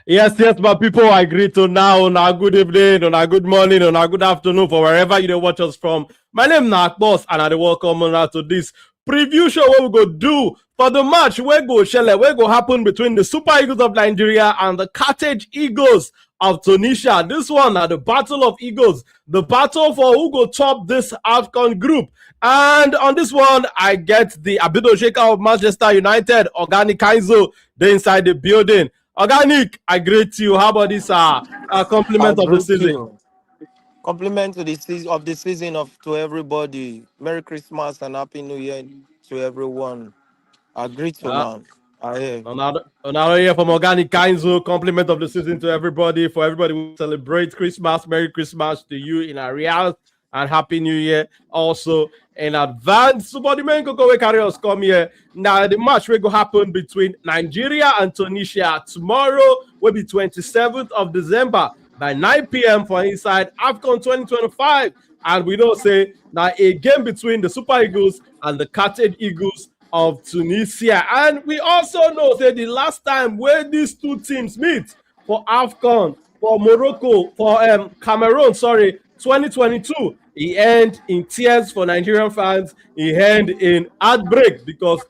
Yes, my people. I greet to now on our good evening, on our good morning, on our good afternoon for wherever you watch us from. My name is Nak Boss, and I welcome on to this preview show. What we go do for the match? Where go happen between the Super Eagles of Nigeria and the Carthage Eagles of Tunisia. This one are the Battle of Eagles, the battle for who go top this AFCON group. And on this one, I get the Abido Shaker of Manchester United, Organic Kaizo, they inside the building. Organic, I greet you. How about this I compliment of the greet season? you. Compliment to the season of the season of to everybody. Merry Christmas and Happy New Year to everyone. I greet you Uh, now. I hear. another year from Organic Kainzo. Compliment of the season to everybody. For everybody who celebrates Christmas, Merry Christmas to you in Arial and Happy New Year. Also in advance. So, but the main go carry us come here. Now, the match will go happen between Nigeria and Tunisia tomorrow, will be 27th of December by 9 p.m. for inside AFCON 2025. And we know, say, now a game between the Super Eagles and the Carthage Eagles of Tunisia. And we also know that the last time where these two teams meet for AFCON, for Morocco, for Cameroon, 2022, he ended in tears for Nigerian fans. He ended in heartbreak because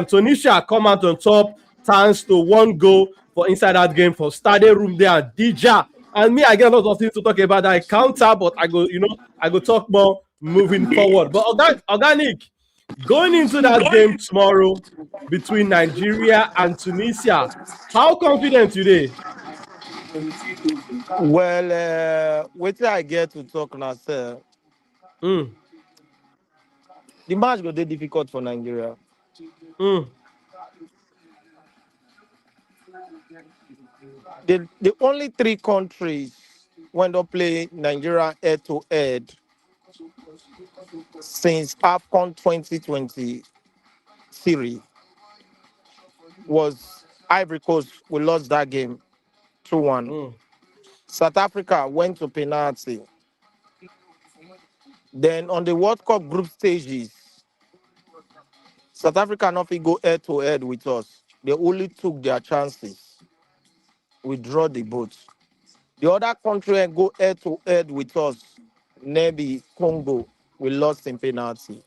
Tunisia come out on top thanks to one goal for inside that game for Stade Room there at Dija. And me, I get a lot of things to talk about that counter, but I go talk more moving forward. But organic, going into that game tomorrow between Nigeria and Tunisia, how confident today? Wait till I get to talk now, sir. Mm, The match go dey difficult for Nigeria. mm, The only three countries when they play Nigeria head to head since AFCON 2020 series was Ivory Coast. We lost that game 2-1. mm, South Africa went to penalty. Then on the World Cup group stages, South Africa not fit go head to head with us. They only took their chances. We draw the boat. The other country and go head to head with us, maybe Congo, we lost in penalty.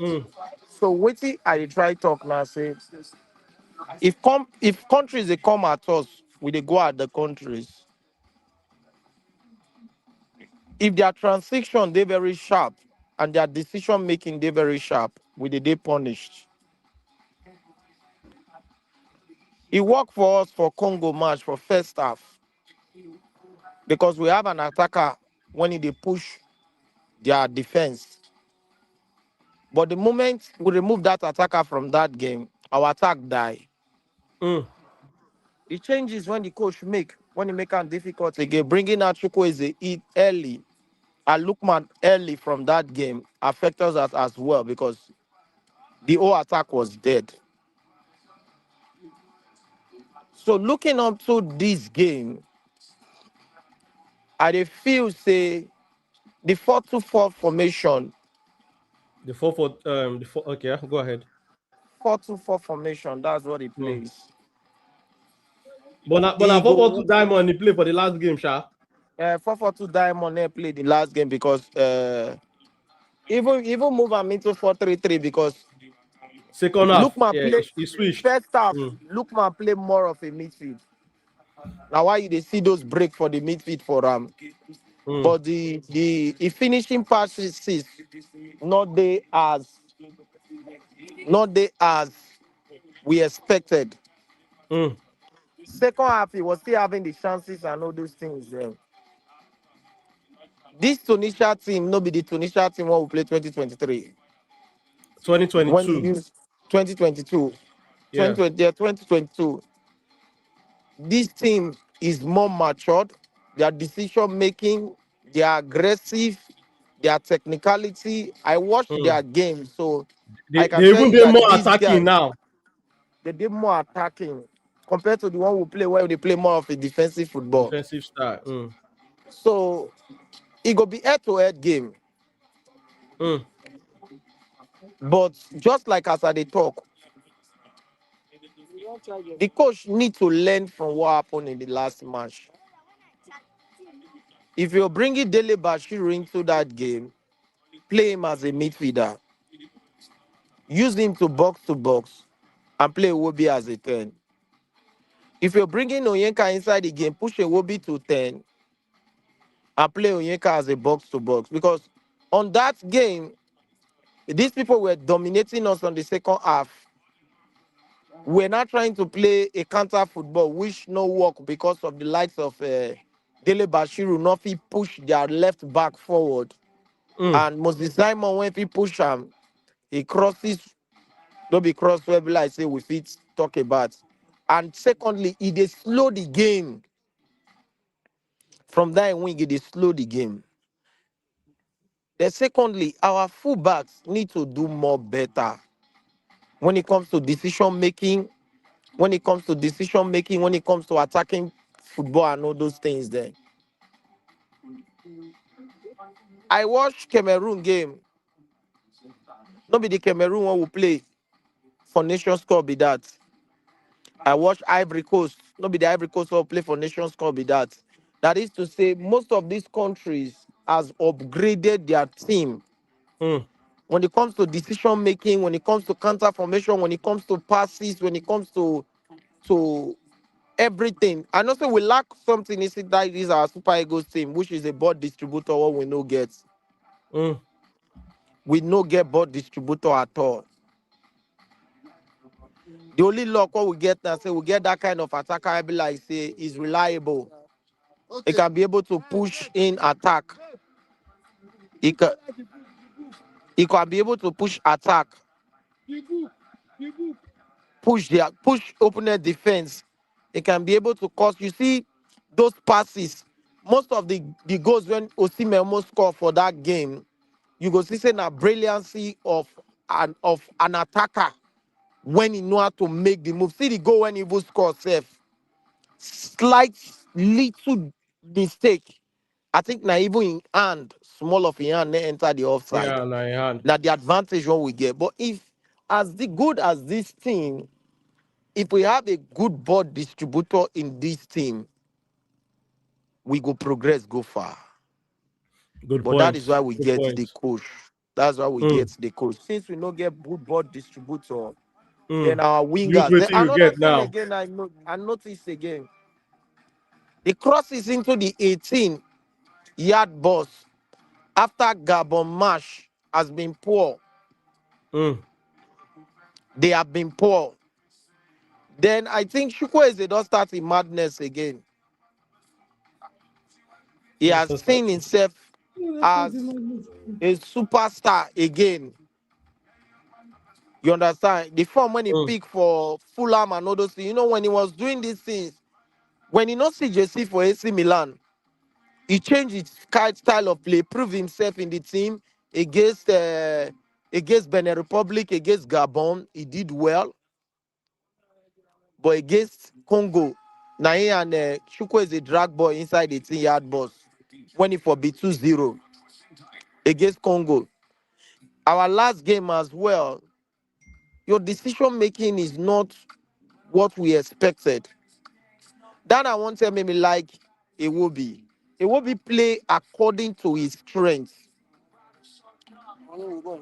mm, So waiting, I try talk now. Say if countries they come at us, we they go at the countries. If their transition they very sharp and their decision making they very sharp, we they punished. It worked for us for Congo match for first half because we have an attacker when they push their defense. But the moment we remove that attacker from that game, our attack die. mm, The changes when the coach make, when he make it difficult again, bringing out Chukwueze early and Lookman early from that game affected us as well because the whole attack was dead. So looking up to this game, I dey feel say the 4-2-4 formation, the four for the four. Okay, go ahead. 4-2-4 formation, that's what he Mm. plays. But na He 4-4-2 go diamond he play for the last game, Sha. 4-4-2 Diamond Air played the last game because even move him into 4-3-3 because Second half, Lookman yeah, play he switched. first half. Mm, Lookman play more of a midfield. Now why you they see those break for the midfield for mm, but the finishing passes is not they as we expected. mm. Second half, he was still having the chances and all those things. This Tunisia team, no be the Tunisia team when we play 2023. When we 2022. use 2022, Yeah. 2022, this team is more matured. Their decision making, their aggressive, their technicality. I watched Mm. their game, so I They can tell even you dey that more these attacking guys now. they did more attacking compared to the one we play where they play more of a defensive football. Defensive style. Mm, So it go be head-to-head game. mm, But just like as I dey talk, The coach need to learn from what happened in the last match. If you're bringing Dele Bashiru into that game, play him as a midfielder. Use him to box, and play Iwobi as a 10. If you're bringing Onyenka inside the game, push Iwobi to 10 and play Onyenka as a box to box. Because on that game, these people were dominating us on the second half. We're not trying to play a counter football, which no work because of the likes of Dele Bashiru. Nofi push their left back forward. Mm. And Moses Simon, when he push him, he crosses, don't be cross where like say we fit talk about. And secondly, he dey slow the game. From that wing, he dey slow the game. Then secondly, our fullbacks need to do more better when it comes to decision making, when it comes to decision making, when it comes to attacking football and all those things there. I watched Cameroon game. Not be the Cameroon one will play for Nations Cup be that. I watched Ivory Coast. Not be the Ivory Coast will play for Nations Cup be that. That is to say, most of these countries has upgraded their team Mm. when it comes to decision making, when it comes to counter formation, when it comes to passes, when it comes to everything. And also we lack something inside that is our Super Eagles team, which is a board distributor, what we no get. Mm. We no get board distributor at all. The only luck what we get now, say we get that kind of attacker, I be like say is reliable. He can be able to push in attack. He can, he can be able to push attack, push opponent defense. He can be able to cause. You see those passes. Most of the goals when Osimhen almost scored for that game, you go see say a brilliancy of an attacker when he know how to make the move. See the goal when he will score safe. Slight little mistake. I think now even in hand, small of in hand, they enter the offside. Yeah, na hand. Now the advantage one we get. But if as the good as this team, if we have a good board distributor in this team, we go progress, go far. Good But that point. is why we Good get the point. coach. That's why we Mm. get the coach. Since we don't get good board distributor, then Mm. our Use wingers. what Then you another get thing now. again, I noticed again. The crosses into the 18-yard box after Gabon match has been poor. Mm. They have been poor. Then I think Chukwueze does start in madness again. He That's has a start. seen himself as a superstar again. You understand? The form when he Mm. picked for Fulham and all those things, you know, when he was doing these things, when he not see JC for AC Milan, he changed his style of play, proved himself in the team against Benin Republic, against Gabon. He did well, but against Congo, now he and Chukwu is a drag ball inside the 10-yard box when he for be 2-0 against Congo. Our last game as well, your decision making is not what we expected. That I want to tell me like it will be. It will be play according to his strength.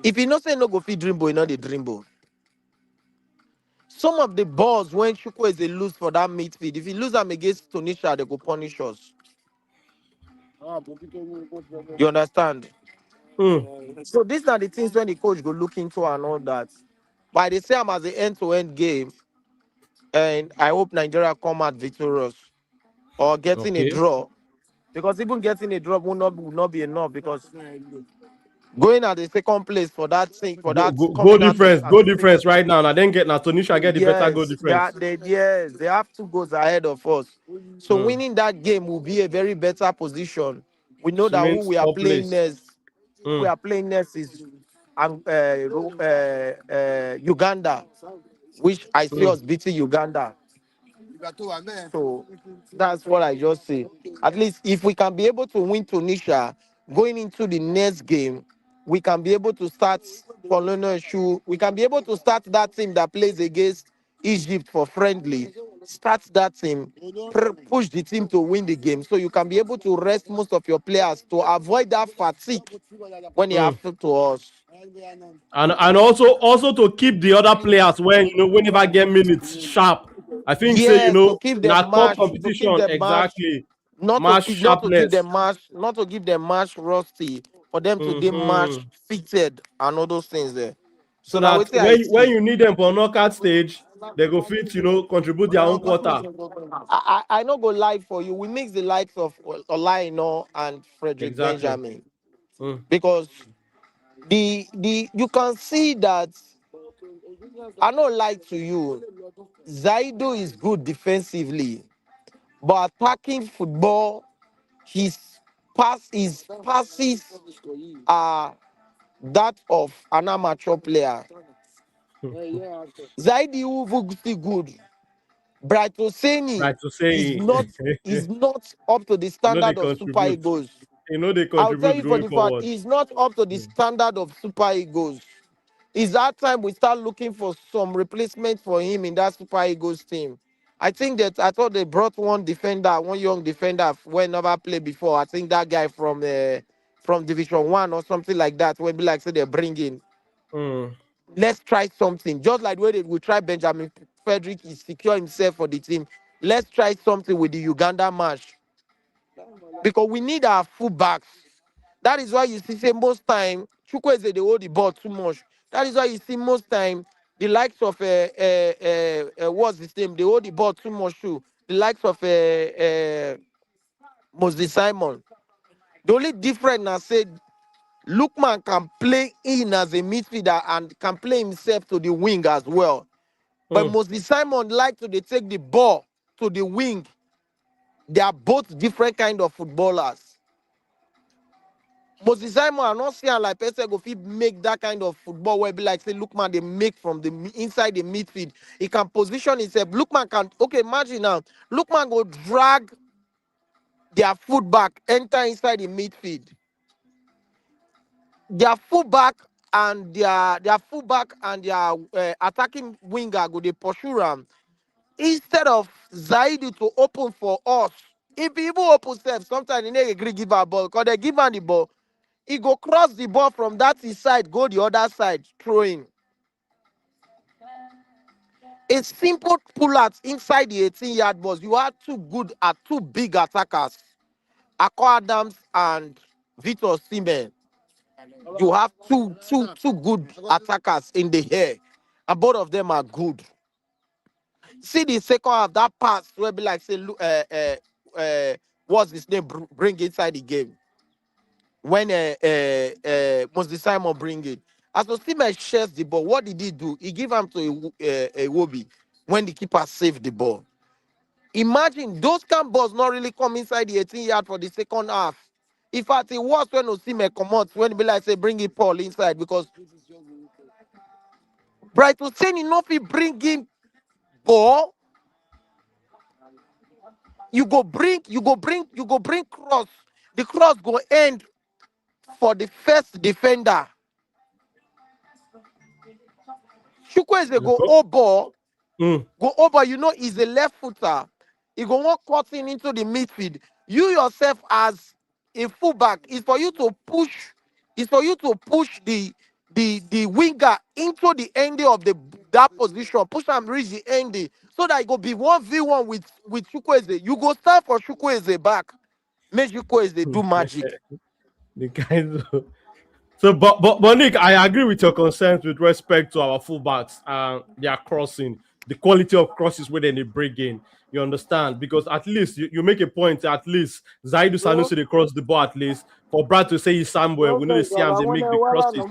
If you not say no go fit dream ball, you know the dream ball. Some of the balls when Chukwu is a lose for that midfield, if he lose them against Tunisia, they go punish us. You understand? Mm. So these are the things when the coach go look into and all that. But they say I'm as the end-to-end game, and I hope Nigeria come out victorious or getting a Okay. draw. Because even getting a draw will not be enough because going at the second place for that thing, for that Goal coming out difference. as Goal a second. difference right now. Now then get now Tunisia get the better goal Yes, difference. they have 2 goals ahead of us. So Mm. winning that game will be a very better position. We know that who Cement we are top playing place. next. Who we Mm. are playing next is Uganda, which I see Mm. us beating Uganda. So that's what I just say. At least if we can be able to win Tunisia going into the next game, we can be able to start Colonel Shu. We can be able to start that team that plays against Egypt for friendly, start that team, push the team to win the game, so you can be able to rest most of your players to avoid that fatigue when you Mm. have to us. And also to keep the other players when whenever get minutes sharp. I think say Yes, to keep them not top match, to keep competition them match, exactly. Match not to keep sharpness. them match, not to give them match rusty, for them to be match Hmm. fitted and all those things there. So So now we that say I when see. you need them for knockout stage, they go fit contribute their own quota. I not go lie for you. We mix the likes of Olaino and Frederick Exactly. Benjamin Mm. because the you can see that I not lie to you. Zaido is good defensively, but attacking football, his his passes are that of an amateur player. Zaidi Uvu still good. Bright Hosseini Right to say, is not up to the they standard of Super contribute. Eagles. They I'll tell contribute you for going the fact, forward. he's not up to the standard of Super Eagles. It's that time we start looking for some replacement for him in that Super Eagles team. I thought they brought one defender, one young defender when never played before. I think that guy from Division One or something like that. When be like say they bring in, Mm. let's try something. Just like the way they will try Benjamin Frederick is secure himself for the team. Let's try something with the Uganda match because we need our fullbacks. That is why you see say most time Chukwueze they hold the ball too much. That is why you see most time the likes of what's his name, they hold the ball too much too. The likes of Moses Simon. The only difference I said Lookman can play in as a midfielder and can play himself to the wing as well. But Mm. Moses Simon like to they take the ball to the wing. They are both different kind of footballers. Moses Simon, I not seeing like person go fit make that kind of football where be like say, look man, they make from the inside the midfield. He can position himself. Lookman can imagine now. Lookman go drag their foot back, enter inside the midfield. Their fullback and their attacking winger go they pursue him instead of Zaidi to open for us. If he even open self, sometimes he never agree give a ball because they give him the ball. He go cross the ball from that side, go the other side, throwing. A simple pull out inside the 18-yard box. You are two big attackers, Akko Adams and Victor Osimhen. You have two good attackers in the air, and both of them are good. See the second half, that pass will be like say, what's his name? Bring inside the game when Moses Simon bring it. As Osimhen shares the ball, what did he do? He give him to a Iwobi when the keeper saved the ball. Imagine those kind of balls not really come inside the 18-yard for the second half. In fact, it was when Osimhen come out when be like say bring it Paul inside because Bright Hussein enough he bring in ball. You go bring cross. The cross go end for the first defender. Chukwueze go over, Mm. he's a left footer. He go walk cutting into the midfield. You yourself as a fullback is for you to push the winger into the end of that position, push and reach the end so that it go be 1v1 with Chukwueze. You go stand for Chukwueze back. Make Chukwueze do magic. The guys. So, but Nick, I agree with your concerns with respect to our fullbacks and their crossing, the quality of crosses where they bring in. You understand? Because at least you make a point. At least Zaidu Sanusi they cross the ball. At least for Brad to say he's somewhere, we know they see him. They make the crosses.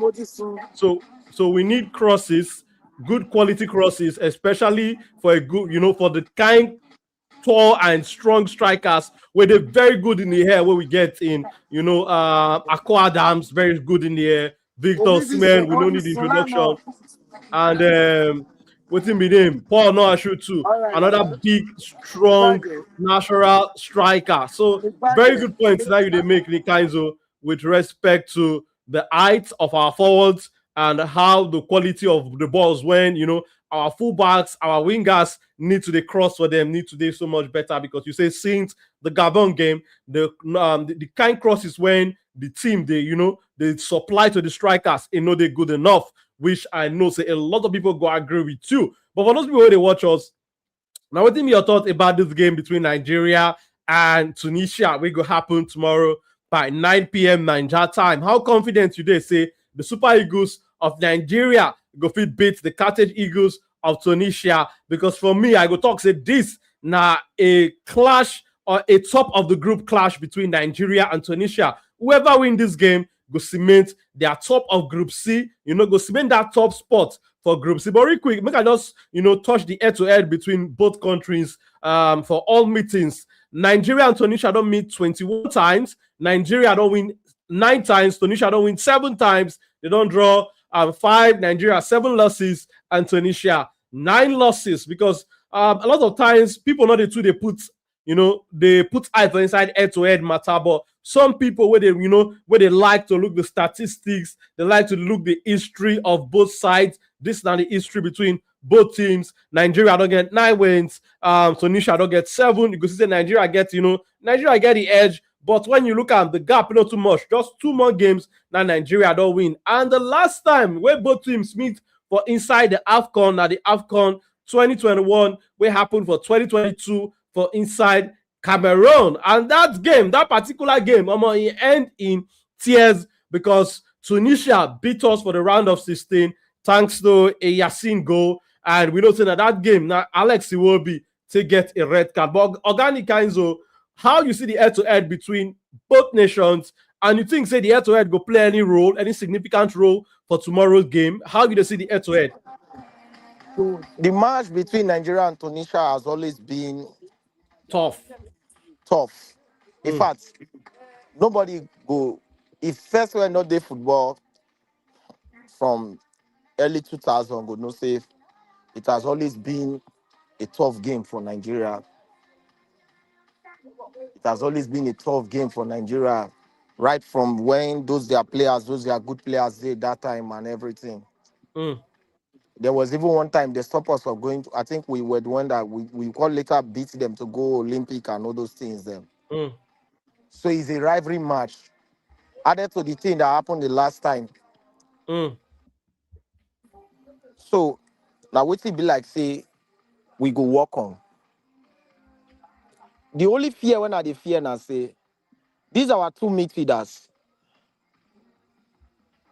So we need crosses, good quality crosses, especially for a good, for the kind tall and strong strikers where they're very good in the air where we get in, Akko Adams, very good in the air, Victor Osimhen, we don't need introduction, and what's in with him? Paul Noashu too, another big, strong, natural striker. So very good points now they make the Kainzo with respect to the height of our forwards and how the quality of the balls when our fullbacks, our wingers need to they cross for them, need to do so much better because you say since the Gabon game, the kind crosses when the team they supply to the strikers, they're good enough, which I know say a lot of people go agree with you. But for those people who they watch us, now what be your thoughts about this game between Nigeria and Tunisia? We go happen tomorrow by 9 p.m. Nigeria time. How confident you they say the Super Eagles of Nigeria go fit beat the Carthage Eagles of Tunisia? Because for me, I go talk say this now a clash or a top of the group clash between Nigeria and Tunisia. Whoever win this game go cement their top of Group C. Go cement that top spot for Group C. But real quick, make I just touch the head-to-head between both countries for all meetings. Nigeria and Tunisia don't meet 21 times. Nigeria don't win 9 times. Tunisia don't win 7 times. They don't draw 5. Nigeria 7 losses and Tunisia 9 losses because a lot of times people know the two they put eye for inside head-to-head matter, but some people where they like to look the statistics, they like to look the history of both sides. This is now the history between both teams. Nigeria don't get 9 wins. Tunisia don't get 7. You can see Nigeria get the edge. But when you look at the gap, not too much. Just 2 more games now Nigeria don't win. And the last time where both teams meet for inside the AFCON, now the AFCON 2021, where happened for 2022 for inside Cameroon. And that particular game, it end in tears because Tunisia beat us for the round of 16 thanks to a Yassine goal. And we know that game, now Alex Iwobi to get a red card. But Organic Kainzo, how you see the head-to-head between both nations, and you think, say, the head-to-head go play any significant role for tomorrow's game? How do you see the head-to-head? The match between Nigeria and Tunisia has always been tough. In fact, nobody go. If first were not the football from early 2000, go no safe. It has always been a tough game for Nigeria. It has always been a tough game for Nigeria, right from when those their good players did that time and everything. There was even one time they stopped us from going to, I think we were the one that we call later beat them to go Olympic and all those things then. So it's a rivalry match. Added to the thing that happened the last time. So now what it be like say we go walk on. The only fear when I the fear now say these are our 2 midfielders.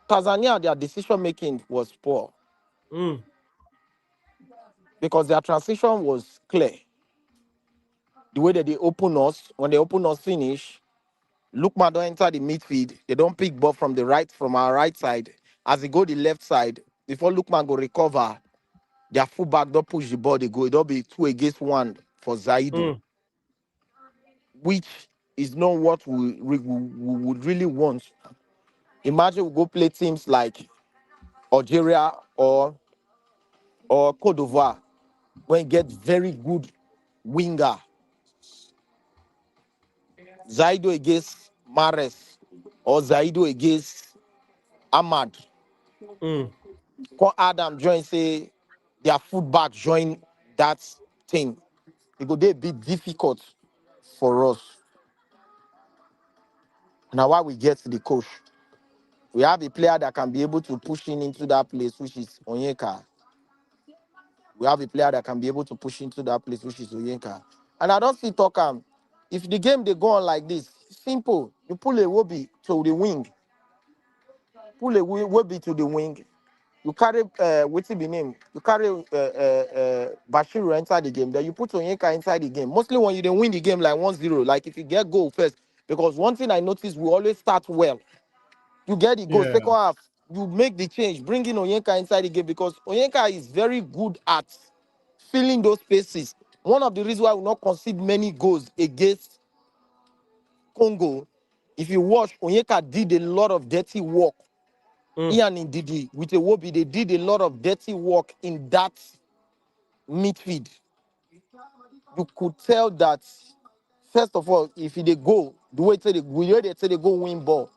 Tanzania, their decision making was poor. Because their transition was clear. The way that they open us, when they open us finish, Lookman don't enter the midfield. They don't pick ball from our right side. As they go the left side, before Lookman go recover, their fullback don't push the ball, they go. It'll be 2 against 1 for Zaidu. Which is not what we would really want. Imagine we go play teams like Algeria or Cote d'Ivoire when you get very good winger. Zaidu against Mares or Zaidu against Ahmad. Adam join say their fullback join that thing. It would be difficult for us. Now why we get to the coach. We have a player that can be able to push in into that place, which is Onyeka. We have a player that can be able to push into that place, which is Onyeka. And I don't see Tokam. If the game they go on like this, simple. You pull a Wobby to the wing. Pull a Wobby to the wing. You carry what's the name? You carry Bashiru inside the game. Then you put Onyeka inside the game. Mostly when you don't win the game like 1-0, like if you get goal first. Because one thing I noticed, we always start well. You get the goal, second half, you make the change, bring in Onyeka inside the game because Onyeka is very good at filling those spaces. One of the reasons why we not concede many goals against Congo, if you watch, Onyeka did a lot of dirty work. Ian and Didi with a Wobby, they did a lot of dirty work in that midfield. You could tell that, first of all, if they go, the way they go win ball.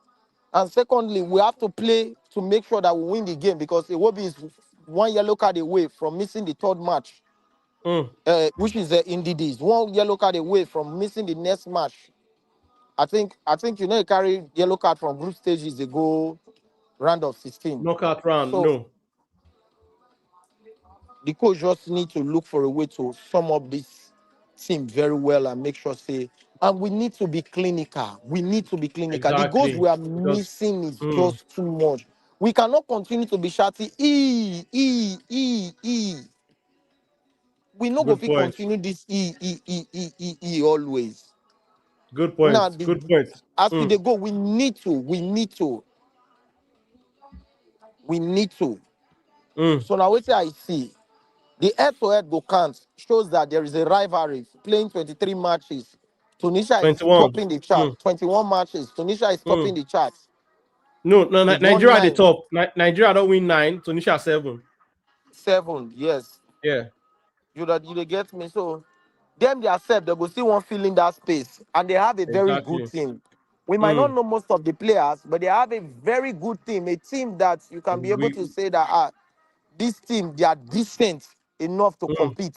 And secondly, we have to play to make sure that we win the game because Iwobi is one yellow card away from missing the third match, which is the Indies. One yellow card away from missing the next match. I think he carry yellow card from group stages. They go round of 16. Knockout round, So no. the coach just need to look for a way to sum up this team very well and make sure and we need to be clinical. We need to be clinical. The goals Exactly. we are Because missing is just too much. We cannot continue to be shouting E. We no go good fit point. continue this E always. Good Now, point. Good point. as we go, we need to. So now what I see, the head-to-head go count shows that there is a rivalry. Playing 23 matches, Tunisia is 21. topping the chart. 21 matches, Tunisia is topping the chart. No, They've won Nigeria at the 9. top. Nigeria don't win 9. Tunisia 7. 7, yes. Yeah. You they get me. So them themselves, they go still want fill in that space, and they have a very good Exactly. team. We might not know most of the players, but they have a very good team. A team that you can be able to say that this team, they are decent enough to compete.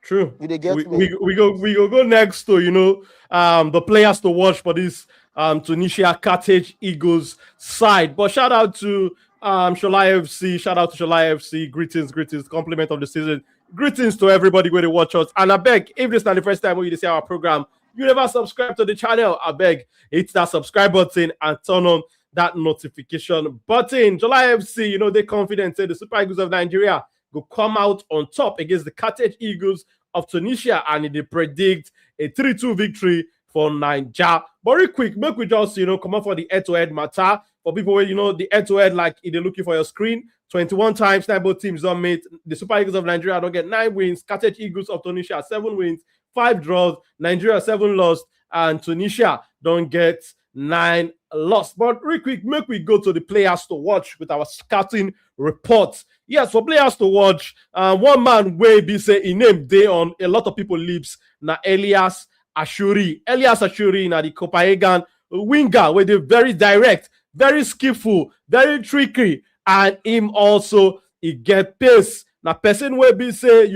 True. You they get We me? go next to the players to watch for this Tunisia Carthage Eagles side. But shout out to Shola FC. Shout out to Shola FC. Greetings, compliment of the season. Greetings to everybody where they watch us. And I beg, if this is not the first time you see our program, you never subscribe to the channel. I beg, hit that subscribe button and turn on that notification button. Shola FC, they confident say the Super Eagles of Nigeria go come out on top against the Carthage Eagles of Tunisia, and they predict a 3-2 victory for Nigeria. Very quick, make we just come up for the head-to-head matter for people where the head-to-head, like if they're looking for your screen. 21 times, 9 both teams don't meet. The Super Eagles of Nigeria don't get 9 wins. Carthage Eagles of Tunisia 7 wins, 5 draws. Nigeria 7 lost, and Tunisia don't get 9 lost. But real quick, make we go to the players to watch with our scouting reports. Yes, for players to watch, one man way be say he name day on a lot of people lips na Elias Ashuri. Elias Ashuri na the Copenhagen winger where they very direct, very skillful, very tricky, and him also he get pace. Now person where be say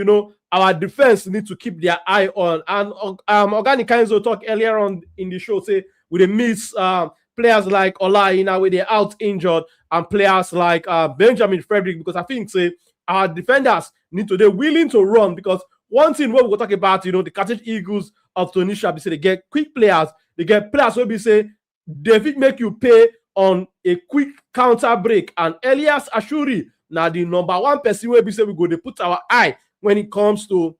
our defense need to keep their eye on. And Organic Kenzo talk earlier on in the show say we dey miss players like Ola where they're out injured, and players like Benjamin Frederick, because I think say our defenders need to, they're willing to run, because one thing what we'll talk about, the Carthage Eagles of Tunisia, be say they get quick players, they get players where be say they fit make you pay on a quick counter break, and Elias Ashuri now the number one person where be say we go they put our eye when it comes to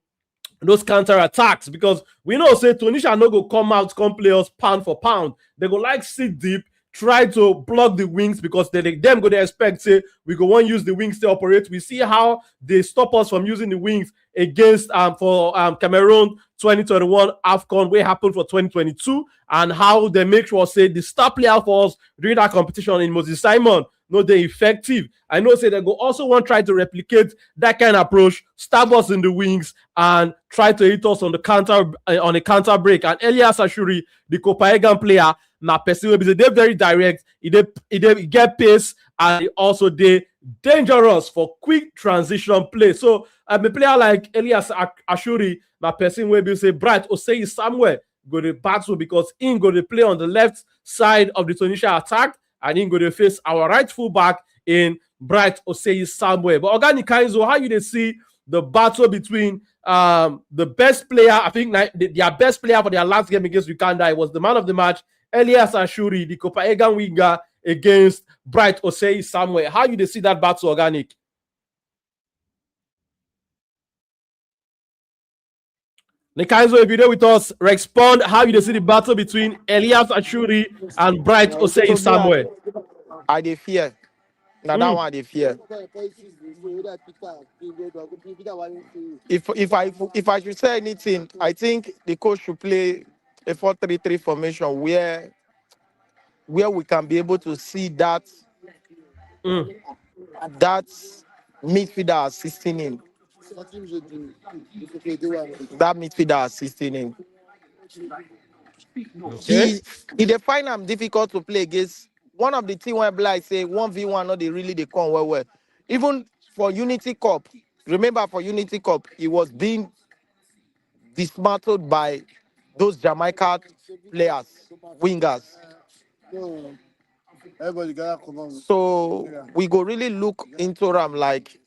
those counter attacks, because we know say Tunisia no go come out come play us pound for pound. They go like sit deep, try to block the wings, because them go they expect say we go want use the wings to operate. We see how they stop us from using the wings against for Cameroon 2021 AFCON where happened for 2022, and how they make sure say the star player for us during that competition in Moses Simon no they effective. I know say they go also want try to replicate that kind of approach, stab us in the wings and try to hit us on the counter break. And Elias Ashuri, the Copenhagen player, now person will be they very direct, he get pace, and he also they dangerous for quick transition play. So a player like Elias Ashuri, my person will be say Bright Osei somewhere go to battle, because he go to play on the left side of the Tunisia attack, and he go to face our right fullback in Bright Osei somewhere. But Organic Kenzo, how you they see the battle between the best player, I think their best player for their last game against Uganda, it was the man of the match, Elias Ashuri, the Copenhagen winger, against Bright Osei somewhere. How you they see that battle, Organic? Nikanzo, if you're there with us, respond how you see the battle between Elias Ashuri and Bright Osei somewhere. I dey fear. Now that one I dey fear. If I should say anything, I think the coach should play a 4-3-3 formation where we can be able to see that midfielder assisting him. That midfielder assisting him. Okay. He dey find him difficult to play against. One of the team where Blight say 1v1 not they really they come well. Even for Unity Cup, remember for Unity Cup, he was being dismantled by those Jamaica players, wingers. So we go really look into them like,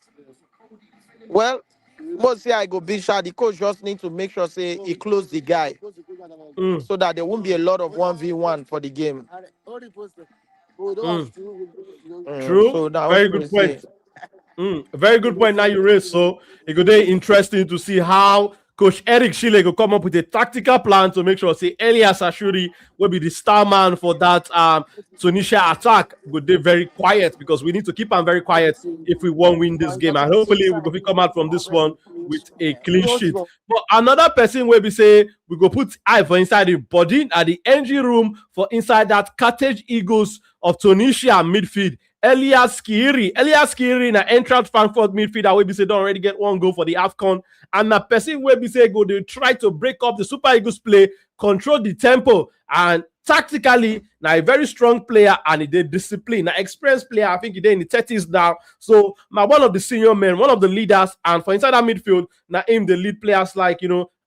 well, most say I go big shot. The coach just need to make sure say he close the guy Mm, so that there won't be a lot of 1v1 for the game. mm. True. So now Very what we good point. say? Very good point now you raised. So it could be interesting to see how Coach Eric Chile will come up with a tactical plan to make sure say Elias Ashuri will be the star man for that Tunisia attack. Would be very quiet because we need to keep him very quiet if we want to win this game. And hopefully we go come out from this one with a clean sheet. But another person will be say we go put eye for inside the body at the engine room for inside that Carthage Eagles of Tunisia midfield. Elias Skiri na entrant Frankfurt midfielder wey be say don already get one goal for the AFCON, and na person wey be say go dey try to break up the Super Eagles play, control the tempo, and tactically na a very strong player and he dey discipline, na experienced player. I think he dey in the 30s now, so na one of the senior men, one of the leaders, and for inside that midfield na him dey lead players like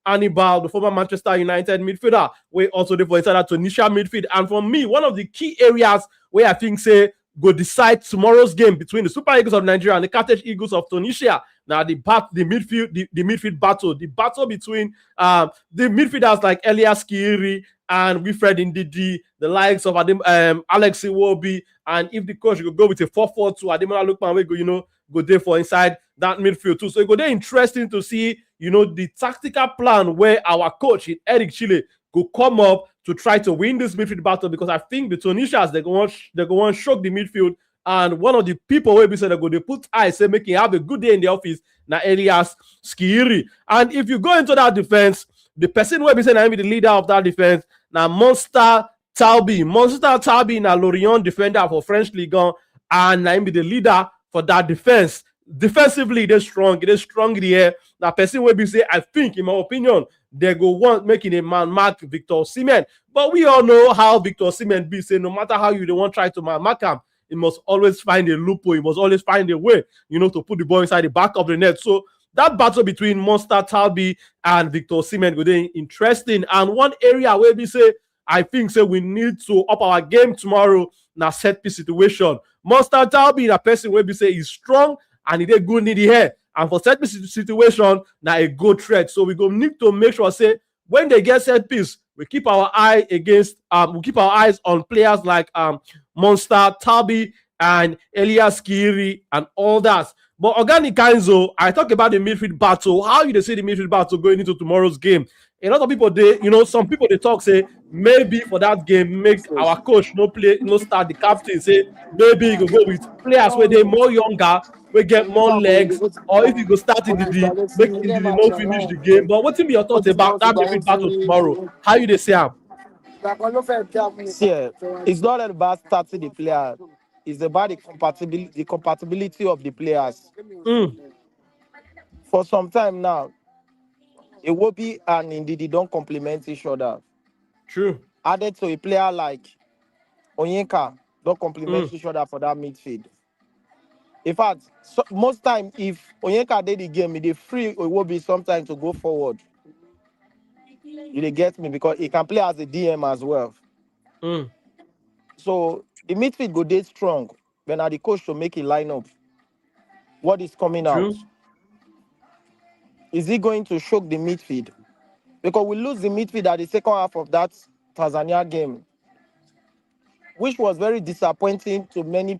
Hannibal, the former Manchester United midfielder, wey also dey for inside that Tunisia midfield. And for me, one of the key areas where I think say go decide tomorrow's game between the Super Eagles of Nigeria and the Carthage Eagles of Tunisia. Now the midfield battle, the battle between the midfielders like Elias Kiri and Wilfred Ndidi, the likes of Alex Iwobi, and if the coach could go with a 4-4-2, Ademola Lookman will go there for inside that midfield too. So it go there interesting to see the tactical plan where our coach Eric Chile could come up to try to win this midfield battle, because I think the Tunisians they go on shock the midfield, and one of the people where we said they put eyes say make him have a good day in the office na Elias Skiri. And if you go into that defense, the person where we say I be the leader of that defense now Monster Talbi na Lorient defender for French Ligue 1, and I be the leader for that defense. Defensively, they're strong in the air. That person will be say, I think, in my opinion, they go want making a man mark Victor Osimhen. But we all know how Victor Osimhen be. Say no matter how you don't want try to mark him, he must always find a loophole. He must always find a way, to put the ball inside the back of the net. So that battle between Monster Talbi and Victor Osimhen will be interesting. And one area where we say, I think say we need to up our game tomorrow na set piece situation. Monster Talbi, a person where we say he's strong and he did good in the air. And for set piece situation, now a good threat. So we go need to make sure say when they get set piece, we keep our eye against we keep our eyes on players like Monster Talbi and Elias Kiri and all that. But Organic Kanzo, I talk about the midfield battle. How you see the midfield battle going into tomorrow's game? A lot of people some people they talk say maybe for that game make our coach no start the captain, say maybe you go with players where they more younger, we get more legs, or if you go start in the make no finish the game. But what be your thoughts about that midfield battle tomorrow? How you they say am? Yeah, it's not about starting the player. It's about the compatibility of the players. For some time now, Iwobi and Ndidi don't complement each other. True. Added to a player like Onyeka, don't complement each other for that midfield. In fact, most time if Onyeka did the game, they free Iwobi sometimes to go forward. You get me? Because he can play as a DM as well. So the midfield go dead strong when the coach to make a lineup. What is coming out? Is he going to shock the midfield? Because we lose the midfield at the second half of that Tanzania game, which was very disappointing to many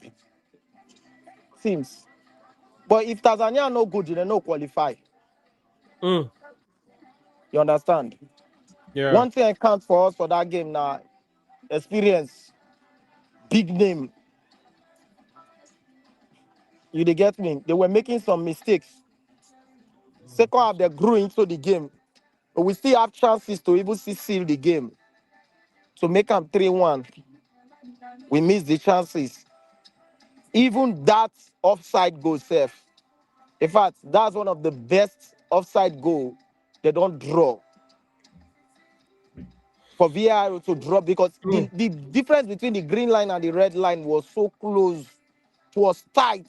teams. But if Tanzania no good, they no qualify. You understand? Yeah. One thing I count for us for that game now, experience, big name. You get me? They were making some mistakes. Second half, they grew into the game. But we still have chances to even seal the game. To make them 3-1. We missed the chances. Even that offside goal safe. In fact, that's one of the best offside goal they don't draw. For VAR to draw, because the difference between the green line and the red line was so close. It was tight.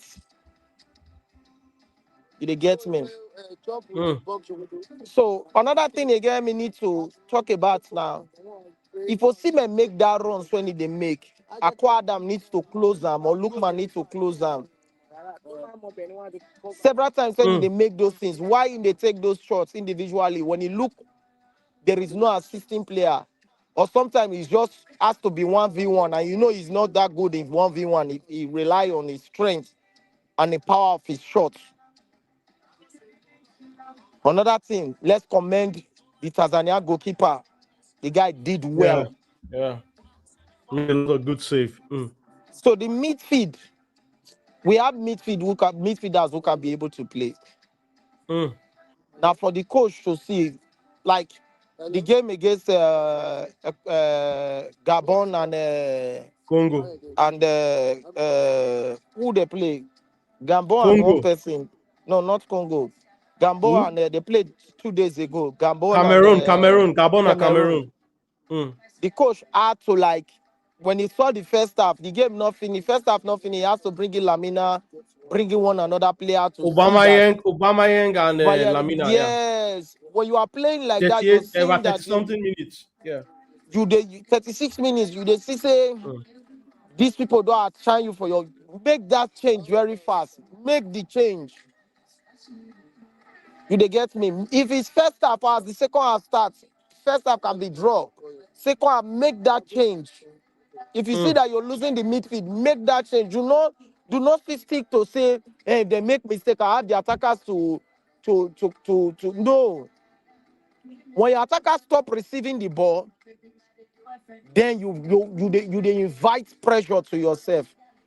You dey get me? Mm. So another thing again we need to talk about now. If Osimhen make that runs when he dey make, Akwa Adam needs to close them or Lookman needs to close them. Several times when they Mm. make those things, why they take those shots individually? When you look, there is no assisting player. Or sometimes it just has to be 1v1, and you know he's not that good in 1v1. He rely on his strength and the power of his shots. Another thing, let's commend the Tanzania goalkeeper. The guy did Yeah. well. Yeah. Made a lot of good save. Mm. So the midfield, we have midfielders who can be able to play. Mm. Now for the coach to see, like the game against Gabon Congo. and who they play, Gabon and one Congo. person, no, not Congo, Gabon Who? and they played 2 days ago. Gabon and Cameroon. Gabon and Cameroon. Cameroon. Mm. The coach had to like when he saw the first half, the game not finished. First half not finished. He has to bring in Lamina, bring in one another player to see that. Obama Yang and But yeah, Lamina. Yeah. yes, when you are playing like that, you're 38, seeing about 30 that something minutes. Yeah. 36 minutes, you they see say Mm. these people don't outshine you for your make that change very fast. Make the change. You they get me? If it's first half as the second half starts, first half can be draw. Second half, make that change. If you see Mm. that you're losing the midfield, make that change. Do not stick to say, hey, if they make mistake, I have the attackers to no. When your attackers stop receiving the ball, then you invite pressure to yourself.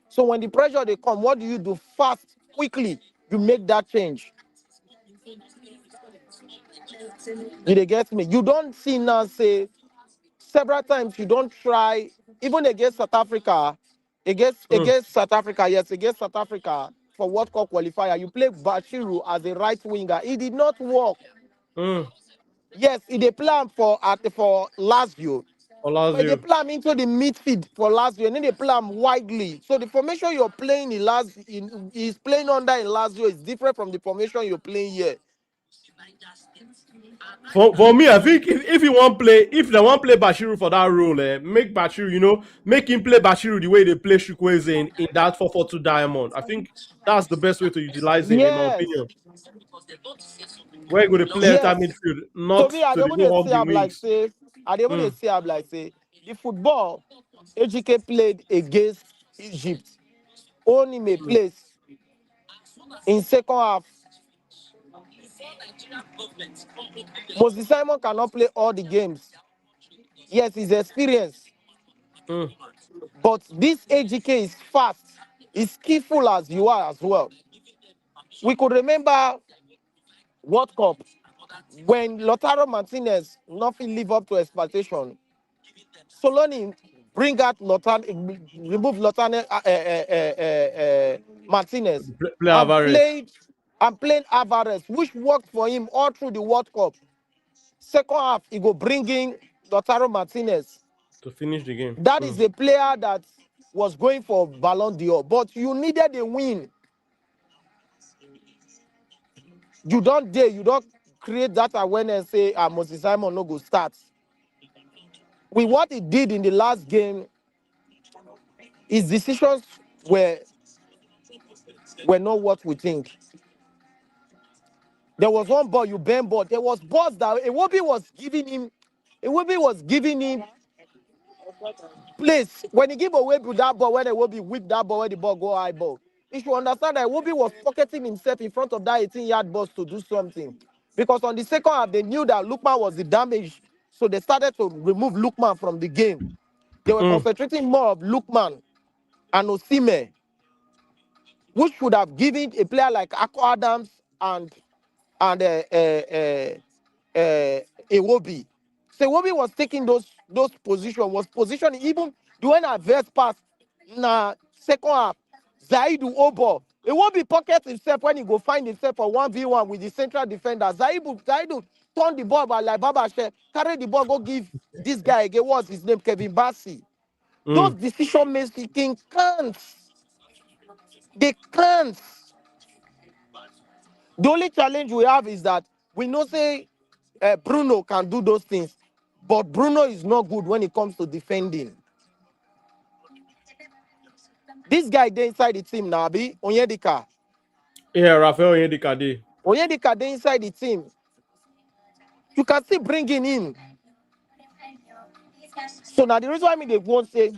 So when the pressure they come, what do you do? Fast, quickly, you make that change. Did they get me? You don't see now say several times you don't try, even against South Africa, Mm. against South Africa, yes, against South Africa for World Cup qualifier, you play Bashiru as a right winger. It did not work. Mm. Yes, it they plan for Lazio, but they Olazio. plan into the midfield for Lazio, and then they plan widely. So the formation you're playing in Lazio is playing under in Lazio is different from the formation you're playing here. For me, I think if you want play, if they want play Bashiru for that role, make Bashiru, make him play Bashiru the way they play Chukwueze in that 4-4-2 diamond. I think that's the best way to utilize him, in my Yes, opinion. Where you go to play entire yes. midfield, So not me, I to dey the able go to hug see the am like wings. say, Mm. the football AGK played against Egypt, own him a Mm. place in second half. Moses Simon cannot play all the games. Yes, he's experienced, Mm. but this AGK is fast, is skillful as you are as well. We could remember World Cup when Lautaro Martinez nothing live up to expectation. Soloni bring out remove Lotane Martinez Play and Alvarez played Alvarez, which worked for him all through the World Cup. Second half, he go bring in Lautaro Martinez. to finish the game. That is Mm. a player that was going for Ballon d'Or, but you needed a win. You don't create that awareness. Say, Moses Simon no go start. With what he did in the last game, his decisions were were not what we think. There was one ball you bend ball. There was balls that Iwobi was giving him. Iwobi was giving him place. When he give away with that ball, when Iwobi whip that ball, when the ball go high ball. You should understand that Iwobi was pocketing himself in front of that 18-yard box to do something. Because on the second half, they knew that Lookman was the damage. So they started to remove Lookman from the game. They were Mm. concentrating more of Lookman and Osimhen, which would have given a player like Akko Adams and Iwobi. So Iwobi was taking those positions, was positioning even doing a verse pass na second half. Zaidu Obo. Iwobi pocket himself when he go find himself for 1v1 with the central defender. Zaidu turn the ball by like Baba She, carry the ball, go give this guy again. What's his name? Kevin Bassi. Those Mm. decision making can't. They can't. The only challenge we have is that we know say Bruno can do those things, but Bruno is not good when it comes to defending. This guy dey inside the team now, Abi Onyedika. Yeah, Rafael Onyedika. Onyedika dey inside the team. You can still bring him in. So now the reason why they won't say,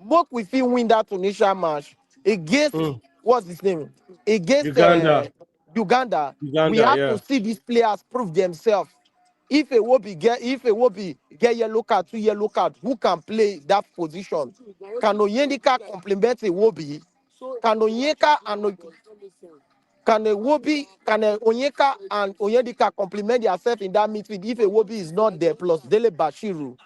Mock we feel win that Tunisia match against what's his name? Against Uganda. Uganda. We Uganda, have to yeah. see these players prove themselves. If a Wobby get yellow card, 2 yellow card, who can play that position? Can Onyedika complement a Wobby? Can Onyeka and can a Wobby, can a Onyeka and Onyedika complement themselves in that midfield if a Wobby is not there plus Dele Bashiru?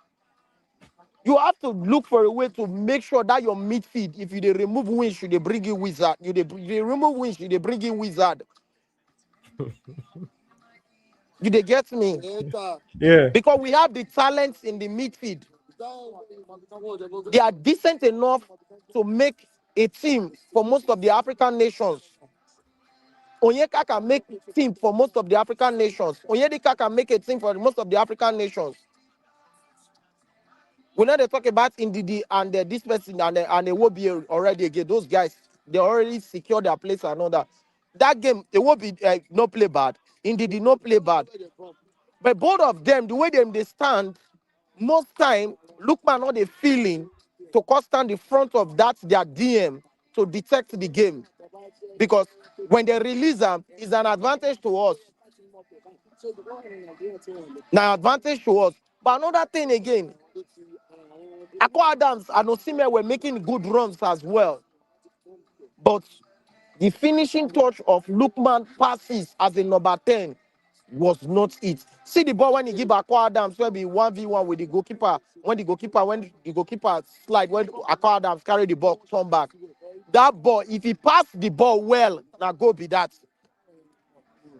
You have to look for a way to make sure that your midfield, if you dey remove Winch, you dey bring in Wizard. You dey remove Winch, you dey bring in Wizard. You dey get me? Yeah. Because we have the talents in the midfield. They are decent enough to make a team for most of the African nations. Onyeka can make a team for most of the African nations. Onyedika can make a team for most of the African nations. We know they talk about Ndidi and this person and they will be already again. Those guys, they already secure their place and all that. That game, it will be no play bad. Ndidi no play bad. But both of them, the way they stand, most time, Lookman not the feeling to come stand in front of that their DM to detect the game. Because when they release them, it's an advantage to us. Now advantage to us. But another thing again, Akko Adams and Osimhen were making good runs as well. But the finishing touch of Lookman passes as a number 10 was not it. See the ball when he give Akko Adams will be 1v1 with the goalkeeper. When the goalkeeper slide, when Akko Adams carry the ball, turn back. That ball, if he pass the ball well, now go be that.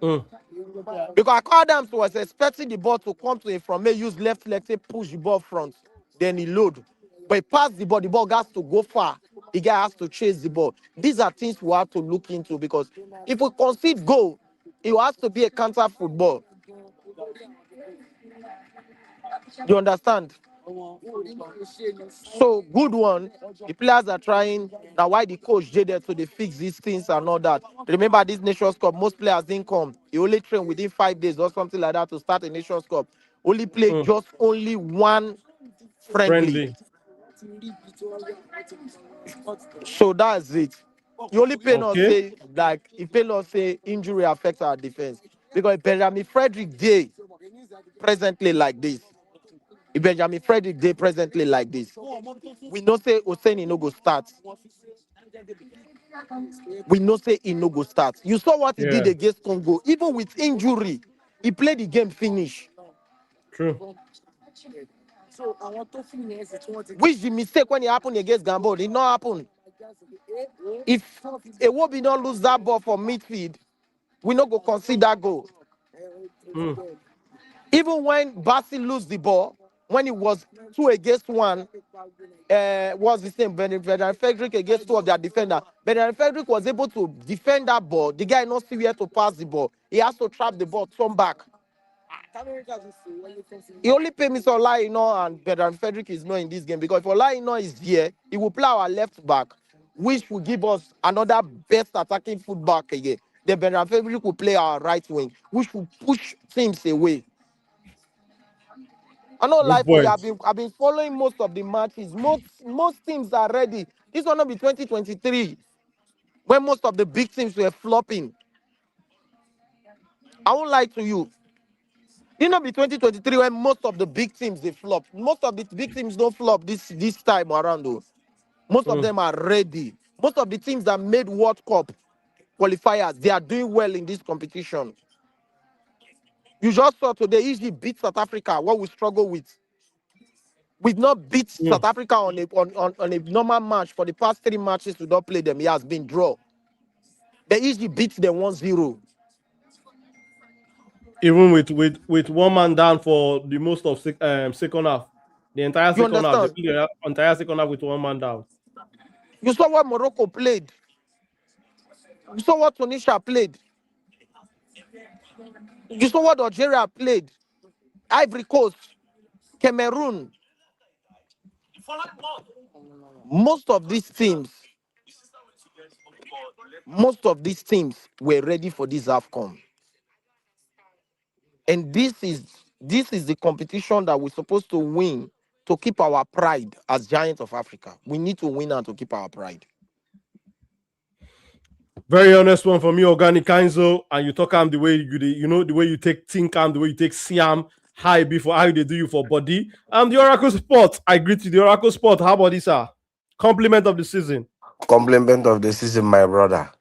Because Akko Adams was expecting the ball to come to him from me, use left leg to push the ball front. Then he load. But he passed the ball has to go far. The guy has to chase the ball. These are things we have to look into because if we concede goal, it has to be a counter football. You understand? So good one. The players are trying. Now why the coach did there so they fix these things and all that. Remember this Nations Cup, most players didn't come. He only trained within 5 days or something like that to start a Nations Cup. Only played just only one friendly. So that's it. You only pay us say like if pay us say injury affects our defense. Because Benjamin Frederick Day presently like this. If Benjamin Frederick Day presently like this, we know say Osimhen no go start. We know say he no go start. You saw what he did Yeah. against Congo. Even with injury, he played the game finish. True. Which the mistake when it happened against Gambon did not happen. If Iwobi don't lose that ball for midfield, we not go concede that goal. Even when Bassi lose the ball, when it was 2 against 1, was the same. Bernard Frederick against 2 of their defenders. Bernard Frederick was able to defend that ball. The guy not see where to pass the ball. He has to trap the ball, turn back. He only pay me so Olaino and Bernard Frederick is not in this game because if Olaino is here, he will play our left back, which will give us another best attacking fullback again. Then Bernard Frederick will play our right wing, which will push teams away. I know Good life for you. point. I've been following most of the matches. Most teams are ready. This one will be 2023, when most of the big teams were flopping. I won't lie to you. It not be 2023 when most of the big teams they flop. Most of the big teams don't flop this time around though. Most of them are ready. Most of the teams that made World Cup qualifiers, they are doing well in this competition. You just saw today Egypt beat South Africa, what we struggle with. We've not beat South Africa on a normal match for the past 3 matches we don't play them. It has been draw. The Egypt beat them 1-0. Even with one man down for the most of second half, the entire You second half, understand? the entire second half with one man down. You saw what Morocco played. You saw what Tunisia played. You saw what Algeria played, Ivory Coast, Cameroon. Most of these teams, most of these teams were ready for this AFCON. And this is the competition that we're supposed to win to keep our pride as giants of Africa. We need to win and to keep our pride. Very honest one from you, Organic Kainzo, and you talk am the way the way you take think am, the way you take Siam high before how they do you for body. And the Oracle Sport, I agree to the Oracle Sport. How about this, sir? Compliment of the season. Compliment of the season, my brother.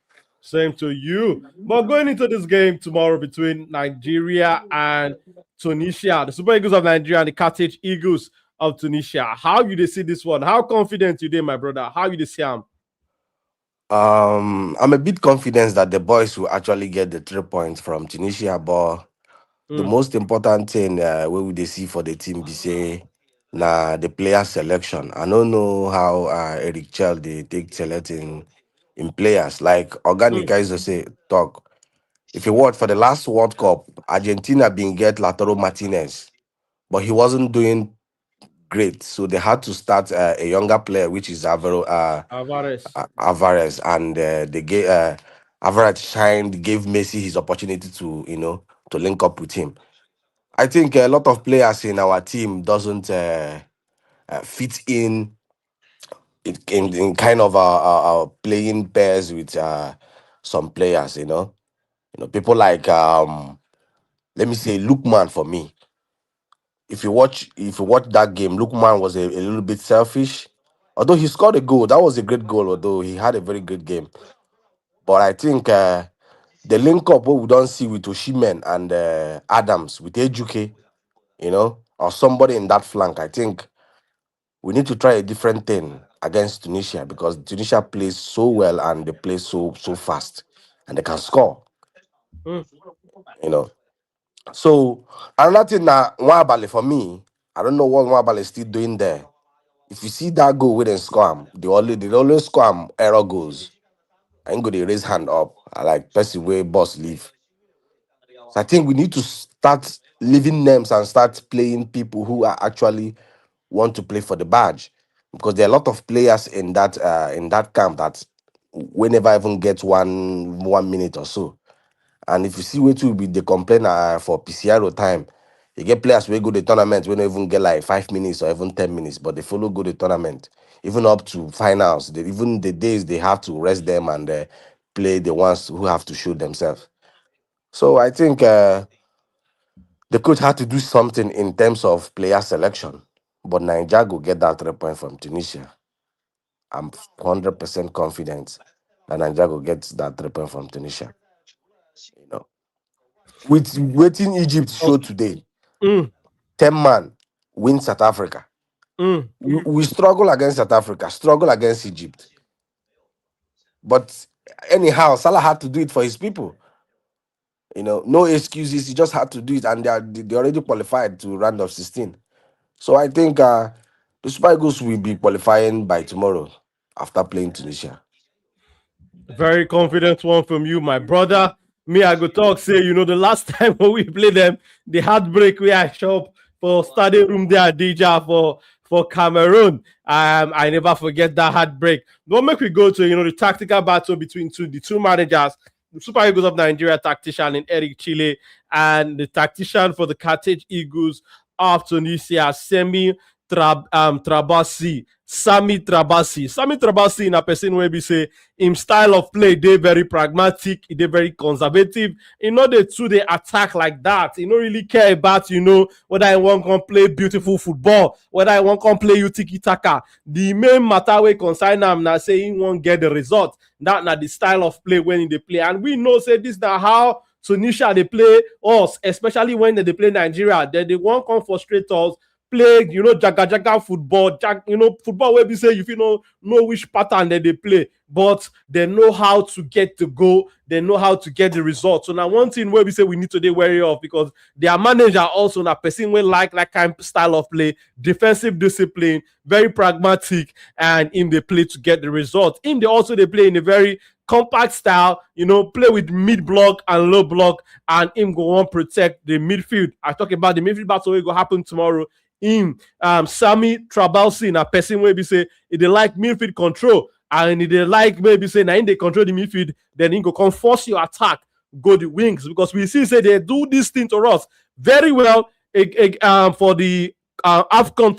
Same to you. But going into this game tomorrow between Nigeria and Tunisia, the Super Eagles of Nigeria and the Carthage Eagles of Tunisia. How you they see this one? How confident you dey, my brother? How you they see am? I'm a bit confident that the boys will actually get the 3 points from Tunisia, but the most important thing we will they see for the team be say na the player selection. I don't know how Eric Chell they take selecting in players. Like Organic guys will say talk. If you watch for the last World Cup, Argentina been get Lautaro Martinez, but he wasn't doing great, so they had to start a younger player, which is Alvarez. Alvarez, and they gave Alvarez shined, gave Messi his opportunity to to link up with him. I think a lot of players in our team doesn't fit in kind of playing pairs with some players. People like let me say Lookman for me. If you watch that game, Lookman was a little bit selfish. Although he scored a goal, that was a great goal. Although he had a very good game, but I think the link up what we don't see with Osimhen and Adams with Ejuke, or somebody in that flank. I think we need to try a different thing against Tunisia because Tunisia plays so well and they play so fast and they can score. Mm. You know. So another thing that Nwabali for me, I don't know what Nwabali is still doing there. If you see that goal with them score, they always score error goals. I ain't go they raise hand up. I like person way boss leave. So I think we need to start leaving names and start playing people who are actually want to play for the badge. Because there are a lot of players in that camp that we never even get one minute or so. And if you see where to be the complain for PCRO time, you get players who go the tournament, we don't even get like 5 minutes or even 10 minutes, but they follow go the tournament, even up to finals. Even the days they have to rest them and play the ones who have to show themselves. So I think the coach had to do something in terms of player selection. But Nigeria will get that 3 point from Tunisia. I'm 100% confident that Nigeria will get that 3 point from Tunisia. You know, with waiting Egypt show today, Mm. 10 man win South Africa. Mm. We struggle against South Africa, struggle against Egypt. But anyhow, Salah had to do it for his people. No excuses. He just had to do it, and they already qualified to round of 16. So I think the Super Eagles will be qualifying by tomorrow after playing Tunisia. Very confident one from you, my brother. Me, I go talk, say, the last time when we played them, the heartbreak we I shop for study room there at Dija for Cameroon. I never forget that heartbreak. Don't make we go to the tactical battle between the two managers, the Super Eagles of Nigeria tactician in Eric Chile and the tactician for the Carthage Eagles of Tunisia, Trabasi. Sami Trabasi. Sami Trabasi in a person where we say him style of play, they very pragmatic, they very conservative. They too they attack like that. You don't really care about whether I want to play beautiful football, whether I want to play you tiki taka. The main matter we concern them now saying he won't get the result. That not the style of play when they play, and we know say this now how Tunisia they play us, especially when they play Nigeria. They won't come frustrate us. Play, jaga football, football where we say if you know which pattern that they play, but they know how to get the goal, they know how to get the result. So now one thing where we say we need to be wary of because their manager also now person will like kind of style of play, defensive discipline, very pragmatic, and in the play to get the result. In the also they play in a very compact style, play with mid block and low block, and him go on protect the midfield. I talk about the midfield battle will go happen tomorrow. In Sammy Trabalsi na person wey be say if they like midfield control and if they like maybe say now they control the midfield, then he go come force your attack, go the wings, because we see say they do this thing to us very well for the AFCON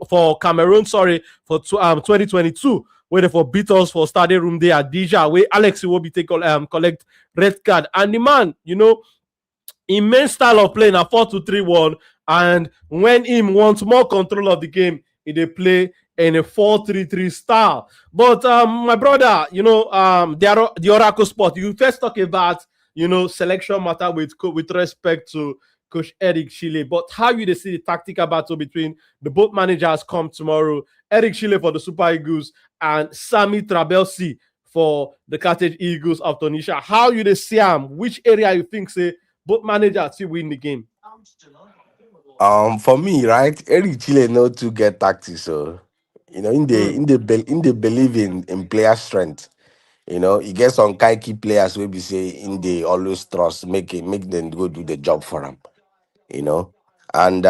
for Cameroon, sorry, for 2022, where they for beat us for Stade Room there at Dija, where Alex will be take collect red card, and the man, in main style of playing a 4-2-3-1, and when him wants more control of the game, they play in a 4-3-3 style. But my brother, the Oracle Sport, you first talk about selection matter with respect to Coach Eric Chile, but how you see the tactical battle between the both managers come tomorrow? Eric Chile for the Super Eagles and Sami Trabelsi for the Carthage Eagles of Tunisia. How you see them? Which area you think say both managers will win the game? For me, right, Eric Chile know to get tactics, so Mm, in the believe in player strength. He gets some kind key players will be say in the always trust, make them go do the job for him. And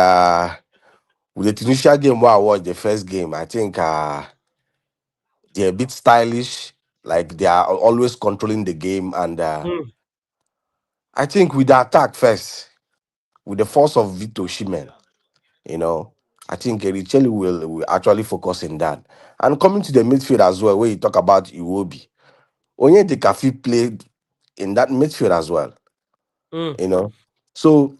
with the Tunisia game where I watched the first game, I think they're a bit stylish, like they are always controlling the game, and mm. I think with the attack first, with the force of Vito Osimhen, you know, I think Richelli will actually focus in that. And coming to the midfield as well, where you talk about Iwobi, Onyedika fit played in that midfield as well, Mm. you know. So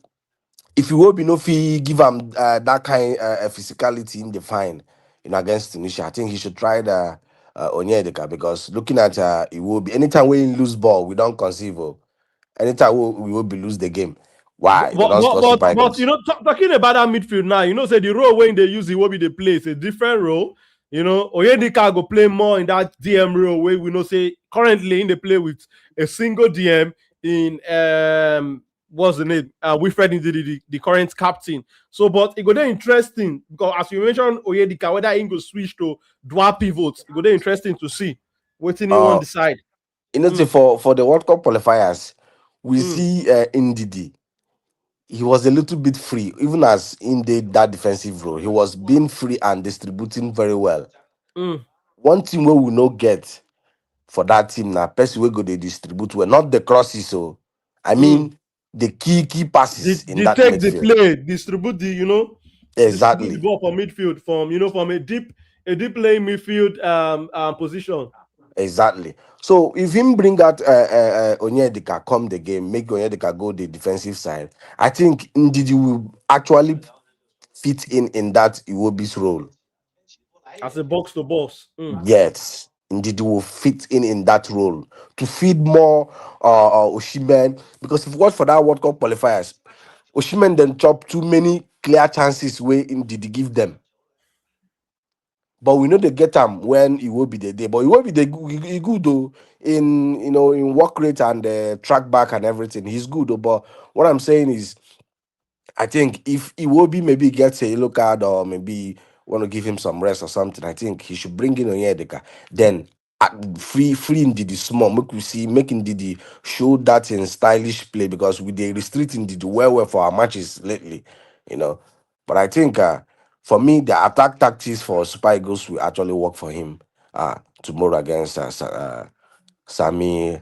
if Iwobi no fit give him that kind physicality in the fine, against Tunisia, I think he should try the Onyedika, because looking at Iwobi, anytime we lose ball, we don't conceive. Oh. Anytime we will be lose the game. But, Why? They but, don't but, score but, super but goals. talking about that midfield now, say the role when they use Iwobi, they play is a different role. Oyedika go play more in that DM role where we know say currently in the play with a single DM in what's the name? Wilfred is the current captain. So, but it go there interesting because as you mentioned Oyedika, whether he go switch to dual pivots, it go there interesting to see what he want Uh, decide. say Mm, for the World Cup qualifiers, we mm, see Ndidi. He was a little bit free, even as in that defensive role. He was being free and distributing very well. mm, One team where we no get for that team now, person we go they distribute well, not the crosses. So I mm. mean the key passes in that Detect the midfield. play, distribute distribute the Exactly. ball from midfield from a deep laying midfield position. Exactly. So if him bring out Onyedika come the game, make Onyedika go the defensive side, I think Ndidi will actually fit in that Iwobi's role. As a box to box. Mm, Yes, Ndidi will fit in that role to feed more Osimhen, because if it was for that World Cup qualifiers, Osimhen then chop too many clear chances where Ndidi give them. But we know they get them when it will be the day. But it will be the he good though in in work rate and track back and everything. He's good though. But what I'm saying is, I think if Iwobi maybe gets a yellow card or maybe want to give him some rest or something, I think he should bring in Onyedika. Then free Ndidi small. Make we see making Ndidi show that in stylish play, because we they restricting Ndidi well for our matches lately, you know. But I think for me the attack tactics for Super Eagles will actually work for him tomorrow against Sami, Sami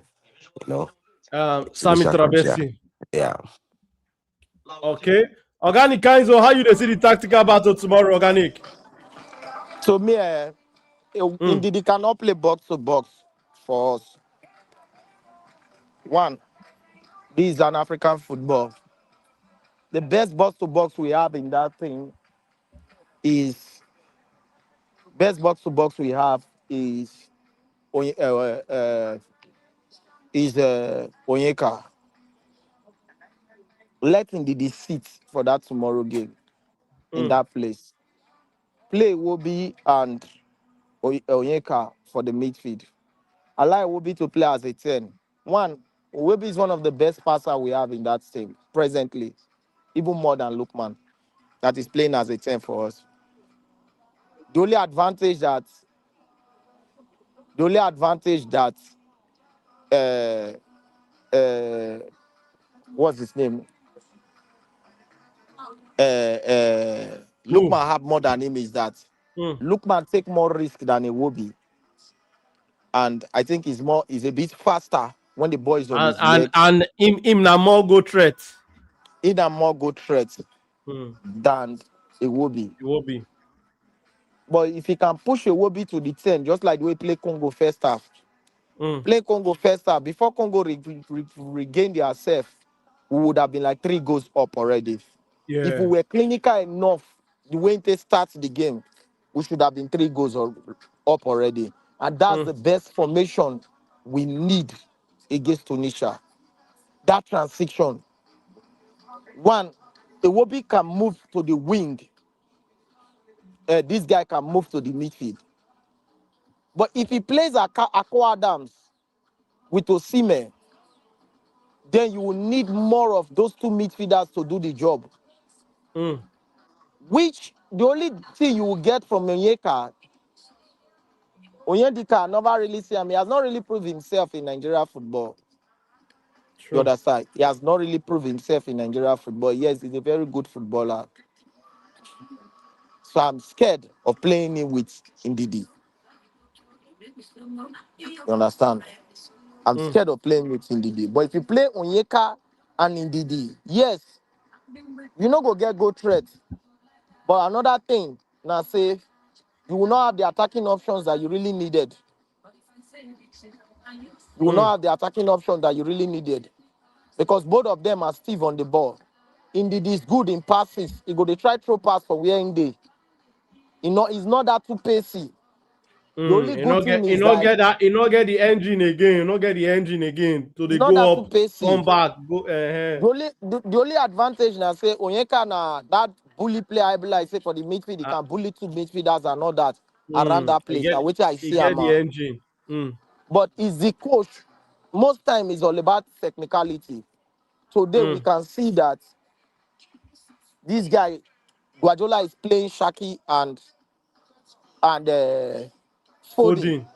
Tunisia coach. Yeah, Trabesi. yeah. Okay. Organic Kainzo, how you dey see the tactical battle tomorrow, Organic? So me, Mm, indeed, he cannot play box to box for us. One, this is an African football. The best box to box we have in that thing is is Onyeka. Let him the sit for that tomorrow game in mm. that place. Play Wobi and Onyeka for the midfield. Allow Wobi to play as a 10. One, Wobi is one of the best passer we have in that team presently, even more than Lukman, that is playing as a 10 for us. The only advantage that uh, uh, what's his name? Who? Lookman have more than him is that Mm. Lookman take more risk than Iwobi, and I think he's a bit faster when the ball is on And his and legs. and him na more go threat. In a more good threat Mm. than Iwobi. It will be. But if he can push Iwobi to the 10, just like the way he play Congo first half, Mm. play Congo first half, before Congo regain their self, we would have been like 3 goals up already. If we Yeah. were clinical enough, the way they start the game, we should have been 3 goals up already. And that's Mm. the best formation we need against Tunisia. That transition. One, Iwobi can move to the wing. This guy can move to the midfield. But if he plays Akko Adams with Osimhen, then you will need more of those two midfielders to do the job. Mm. Which the only thing you will get from Onyeka, Onyedika never really see him. He has not really proved himself in Nigeria football. The True. other side, he has not really proved himself in Nigeria football. Yes, he's a very good footballer. So I'm scared of playing him with Ndidi. You understand? I'm Mm. scared of playing with Ndidi. But if you play Onyeka and Ndidi, yes, you no go get goal threat. But another thing, now say you will not have the attacking options that you really needed. You will Mm. not have the attacking option that you really needed. Because both of them are stiff on the ball. Ndidi is good in passes. He go to try throw pass for where in day. He's not that too pacey. The Mm. only good thing You is not that get that. You not get the engine again. You not get the engine again. So he's they not go that too up, come pacey. back, go. The only advantage now say Onyeka na that bully player I be like say for the midfield he Uh, can bully two midfielders and all that around mm. that place. Now which I You see get him. the engine. Mm. But is the coach most time is all about technicality. Today we Mm. can see that this guy Guardiola is playing Shaki and Foden. Foden.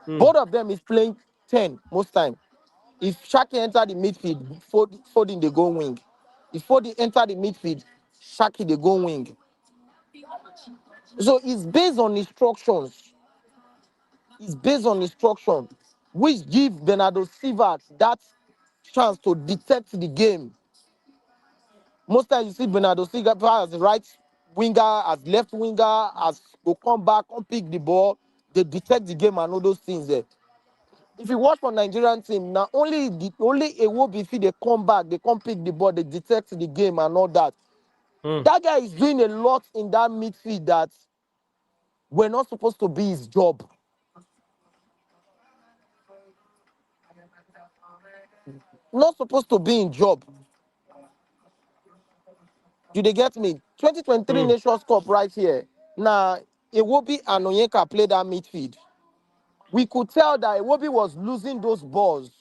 Mm. Both of them is playing 10 most time. If Shaki enter the midfield, Foden they go wing. If Foden enter the midfield, Shaki they go wing. So it's based on instructions. It's based on instruction, which give Bernardo Silva that chance to detect the game. Most times you see Bernardo Silva as right winger, as left winger, as go come back, come pick the ball, they detect the game and all those things there. If you watch for Nigerian team, now only a Iwobi if they come back, they come pick the ball, they detect the game and all that. Mm. That guy is doing a lot in that midfield that we're not supposed to be his job. Not supposed to be in job. Do they get me? 2023 Mm. Nations Cup right here. Now, Iwobi and Onyeka played that midfield. We could tell that Iwobi was losing those balls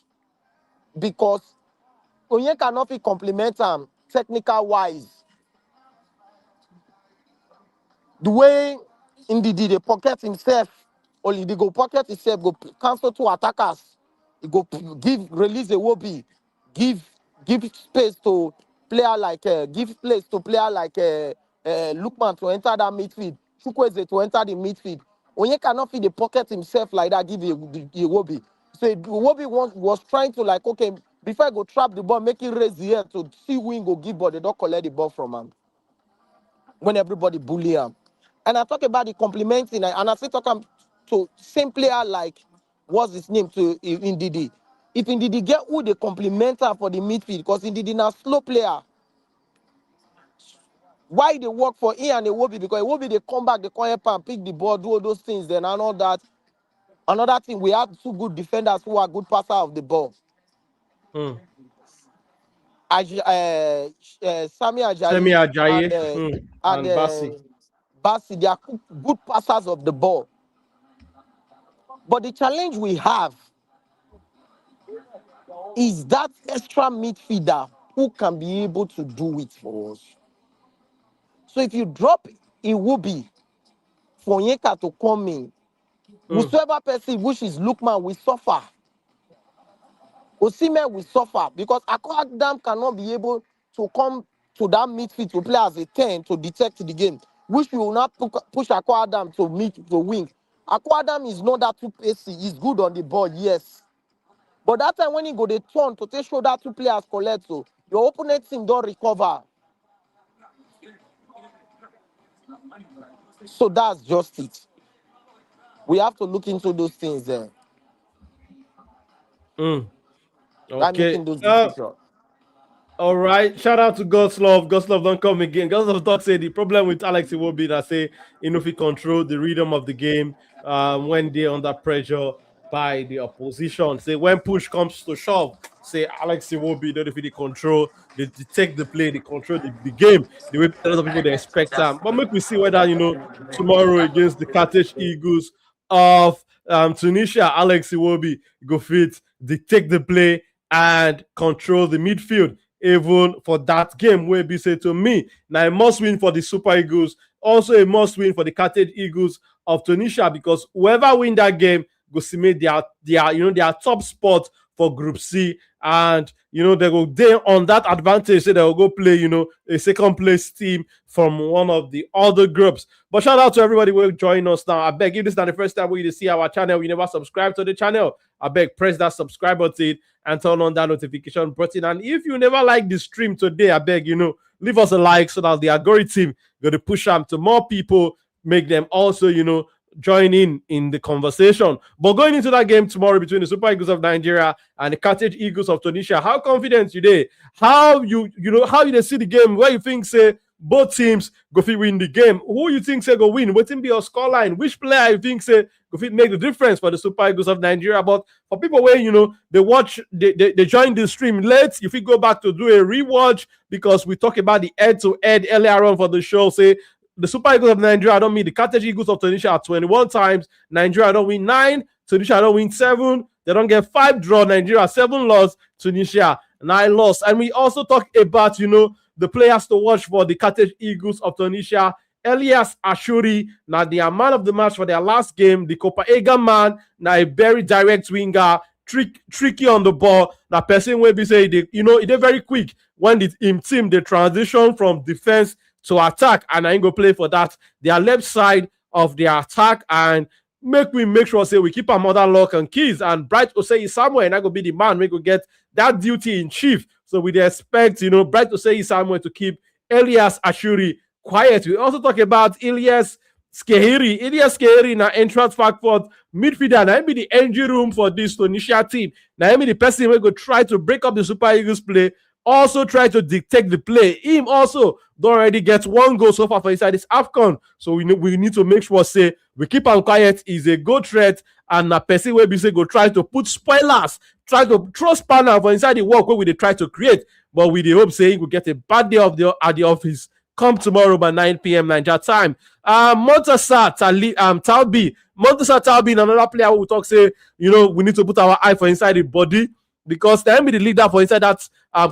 because Onyeka not fit complement him technical wise. The way Ndidi dey pocket himself, or he go pocket himself, go cancel two attackers. He go release Iwobi, give give space to give place to player like Lookman to enter that midfield, Chukwueze to enter the midfield. Onyeka not fit dey pocket himself like that, give Iwobi. So Iwobi was trying to like, okay, before I go trap the ball, make it raise the air to see who he go give, but they don't collect the ball from him when everybody bully him. And I talk about the complimenting, and I still talk to same player like what's his name to Ndidi. If Ndidi get who they compliment her for the midfield, because Ndidi now slow player. Why they work for him and Iwobi? Because Iwobi they come back, they come help and pick the ball, do all those things. Then and all that. Another thing, we have two good defenders who are good passer of the ball. Mm. Sami Semi Ajayi and Ajayi. uh, Mm. and And uh, Basi. Basi, they are good passers of the ball. But the challenge we have is that extra midfielder who can be able to do it for us. So if you drop Iwobi for Onyeka to come in, Mm. whosoever person which is Lookman will suffer. Osimhen will suffer because Akwa cannot be able to come to that midfield to play as a 10 to detect the game, which will not push Akwa to meet the wing. Akwa is not that too pacey. He's good on the ball, yes. But that time when he go the turn to take shoulder two players collect, so your opponent team don't recover. So that's just it. We have to look into those things there. I'm Okay. making those decisions. All right. Shout out to God's love. God's love don't come again. God's love talk say the problem with Alex Iwobi that say if he control the rhythm of the game when they're under pressure by the opposition. Say when push comes to shove, say Alex Iwobi don't defeat the control, they take the play, they control the game the way a lot of people they expect them. But make we see whether tomorrow against the Carthage Eagles of Tunisia, Alex Iwobi go fit, dictate the play and control the midfield. Even for that game, where be say to me, now a must win for the Super Eagles, also a must win for the Carthage Eagles of Tunisia, because whoever win that game go see me their top spot for Group C, and they go there on that advantage, so they will go play a second place team from one of the other groups. But shout out to everybody who will join us now. I beg, if this is not the first time we see our channel, you never subscribe to the channel, I beg, press that subscribe button and turn on that notification button. And if you never like the stream today, I beg, leave us a like so that the algorithm going to push them to more people, make them also, join in the conversation. But going into that game tomorrow between the Super Eagles of Nigeria and the Carthage Eagles of Tunisia, how confident today? How you see the game? Where you think say both teams go fit win the game? Who you think say go win? What be your scoreline? Which player you think say go fit make the difference for the Super Eagles of Nigeria? But for people where they watch, they join the stream late, if you go back to do a rewatch, because we talk about the head-to-head earlier on for the show, say the Super Eagles of Nigeria don't meet the Carthage Eagles of Tunisia 21 times. Nigeria don't win 9. Tunisia don't win 7. They don't get 5 draw. Nigeria 7 loss. Tunisia 9 loss. And we also talk about, the players to watch for the Carthage Eagles of Tunisia. Elias Ashuri, now they are man of the match for their last game. The Copenhagen man, now a very direct winger, tricky on the ball. That person will be say, they're very quick when the team they transition from defense to attack, and I ain't go play for that. Their left side of their attack, and make sure say we keep our mother lock and keys. And Bright Osei somewhere, and I go be the man we go get that duty in chief. So we expect Bright Osei somewhere to keep Elias Ashuri quiet. We also talk about Ilyas Skehiri. Ilyas Skehiri na entrance backcourt midfielder. Now be the engine room for this Tunisia team. Now be the person who go try to break up the Super Eagles play. Also try to dictate the play. Him also don't already get 1 goal so far for inside this AFCON. So we need to make sure say we keep him quiet. He's a good threat, and a person where we say go try to put spoilers, try to throw spanner for inside the work where we try to create. But we hope saying we get a bad day at the office. Come tomorrow by 9 p.m. Nigeria time. Montasa Talbi. Montasa Talbi, another player who talk say we need to put our eye for inside the body, because they be the leader for inside that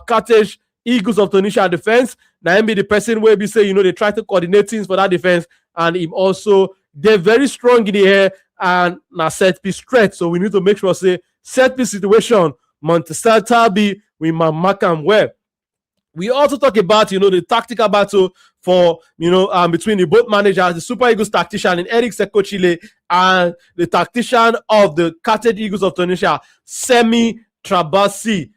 Carthage Eagles of Tunisia defense. Now be the person where we say they try to coordinate things for that defense, and him also they're very strong in the air and now set piece threat. So we need to make sure say set piece situation. Montesa Talbi, we mark him well. We also talk about the tactical battle for between the both managers, the Super Eagles tactician in Eric Sekochile and the tactician of the Carthage Eagles of Tunisia, Sami Trabasi.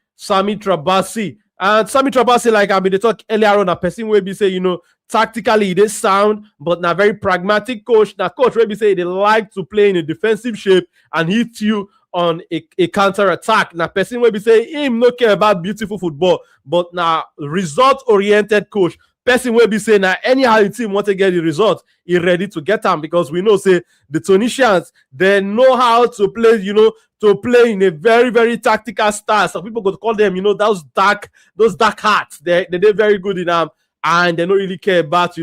And Sami Trabasi, like I mean, they talk earlier on, a person where be say, tactically they sound, but not very pragmatic coach. Now, coach where be say they like to play in a defensive shape and hit you on a counter attack. Now, person where be say him no care about beautiful football, but now result oriented coach. Person will be saying that anyhow the team want to get the result, he ready to get them, because we know say the Tunisians, they know how to play, to play in a very, very tactical style. Some people could call them, those dark hearts. They're very good in them, and they don't really care about,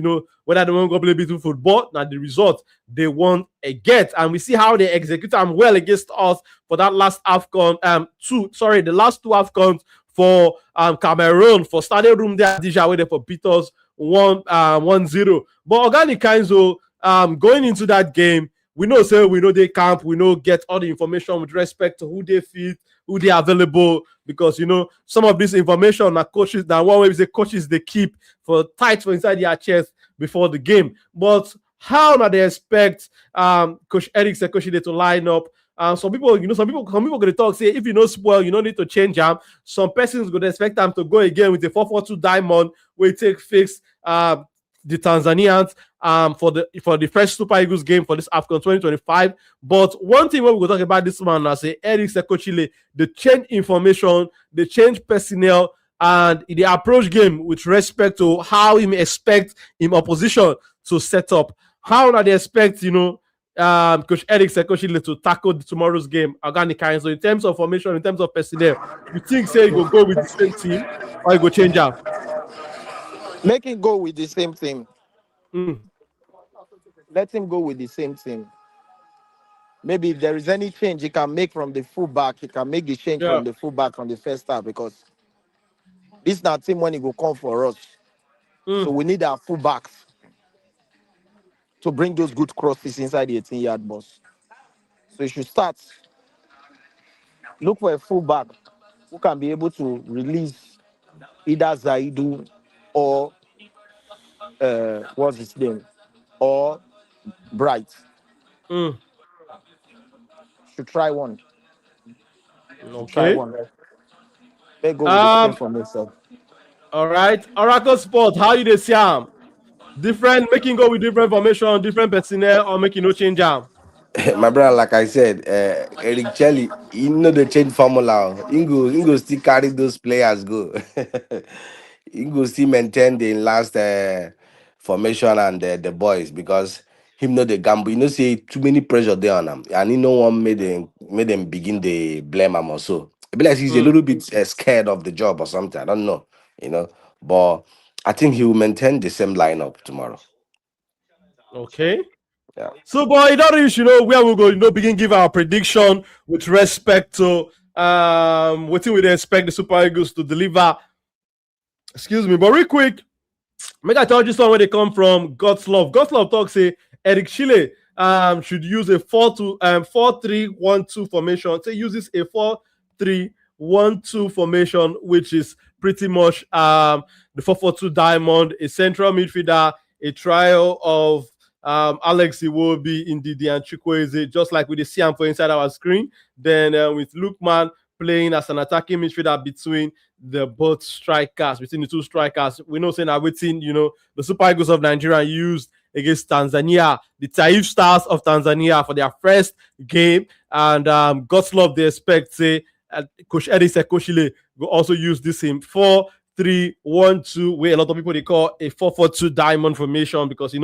whether they want to go play beautiful football. Now the result they want a get, and we see how they execute them well against us for that last AFCON, the last 2 AFCONs for Cameroon, for Stadium Room there, Dija, where they for beat us 1-0. But Organic Kainzo, going into that game, we know they camp, we know get all the information with respect to who they feed, who they are available, because some of this information that coaches, that one way is the coaches they keep for tight for inside their chest before the game. But how do they expect Coach Eric Sekoshide to line up? Some people going to talk say if you know spoil, you don't need to change them. Some persons going to expect them to go again with a 4-4-2 diamond where it take fix the Tanzanians for the first Super Eagles game for this AFCON 2025. But one thing when we go talk about this man, I say Eric Sekochile, they change information, they change personnel, and the approach game with respect to how he may expect him opposition to set up. How do they expect, Coach Eric Sekochile to tackle tomorrow's game organic kind? So in terms of formation, in terms of personnel, you think say you go with the same team or you go change out? Make him go with the same team. Mm. Let him go with the same team. Maybe if there is any change he can make from the fullback, he can make the change Yeah. from the fullback from the first half, because this is not team when he will come for us. So we need our fullbacks to bring those good crosses inside the 18-yard box. So you should start. Look for a fullback who can be able to release either Zaidu or what's his name? Or Bright. Should try one. Try Okay. one. They go with the same Um. formation. All right. Oracle Sport. How you dey see am? Different, making go with different formation, different personnel, or making no change am. My brother, like I said, Eric Chelly, he know the change formula. He go still carry those players go. He go still maintain the last formation and the boys, because him know the gamble. You know, say too many pressure there on him, and he no one made them begin the blame him also. I be like he's a Mm. little bit scared of the job or something. I don't know, but I think he will maintain the same lineup tomorrow. Okay. Yeah. So, boy, don't reach, where we go, begin give our prediction with respect to what we expect the Super Eagles to deliver. Excuse me, but real quick, make I tell you somewhere they come from. God's love. God's love talk say Eric Chile should use a 4-3-1-2 formation. Say uses a 4-3-1-2 formation, which is pretty much the 4-4-2 diamond, a central midfielder, a trio of Alex Iwobi, Ndidi, and Chukwueze, just like we see him for inside our screen. Then with Lukman playing as an attacking midfielder between the both strikers, between the two strikers. We know saying that waiting, the Super Eagles of Nigeria used against Tanzania, the Taif Stars of Tanzania for their first game. And God's love, they expect, say, Coach Eddie Sekoshile will also use this in 4-3-1-2, where a lot of people they call a 4-4-2 diamond formation, because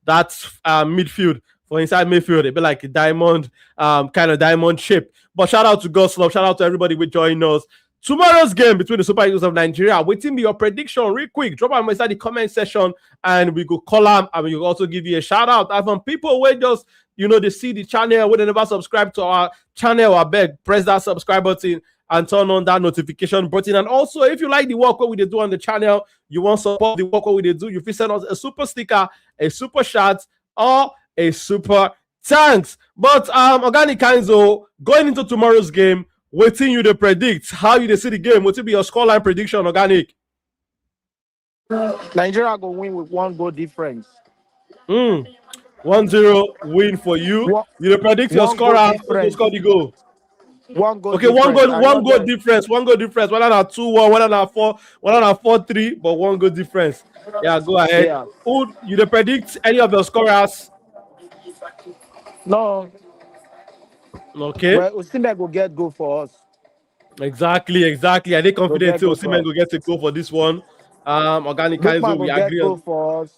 that's midfield. For inside midfield, it'd be like a diamond, kind of diamond shape. But shout out to God's love, shout out to everybody who joined us. Tomorrow's game between the Super Eagles of Nigeria, waiting be your prediction real quick. Drop them inside the comment section and we go call them, and we will also give you a shout out. And from people who just they see the channel, when they never subscribe to our channel, I beg, press that subscribe button and turn on that notification button. And also, if you like the work what we do on the channel, you want to support the work what we do, you can send us a super sticker, a super chat, or a super thanks. But Organic Kanzo, going into tomorrow's game, waiting you to predict how you see the game. What will be your scoreline prediction, Organic? Nigeria go win with 1 goal difference. 1-0 win for you. You predict your score and who score the goal. 1 goal. Okay, difference. one goal difference. 1 goal difference. One and 2-1, one and 4, one and 4-3, but 1 goal difference. Yeah, go ahead. Yeah. Who you predict any of your scorers? No. Okay. Well, Osimhen will get goal for us. Exactly. I think confident Osimhen will get a goal for this one. Organic Kanzo, we get agree goal on. for us.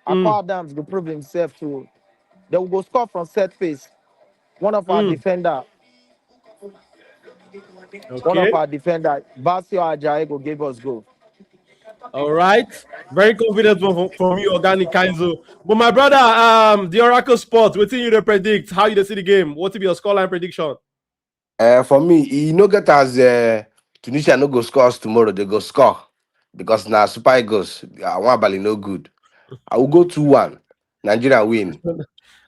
Akwa Adams will prove himself too. They will go score from set piece. One of our defender. One of our defender, Basio Ajayi, will give us goal. All right. Very confident from you, Organic Kanzo. But my brother, the Oracle Sports, what do you predict? How you see the game? What will be your scoreline prediction? For me, you know get as Tunisia no go score us tomorrow, they go score. Because now Super Eagles, one bally no good. I will go 2-1. Nigeria win.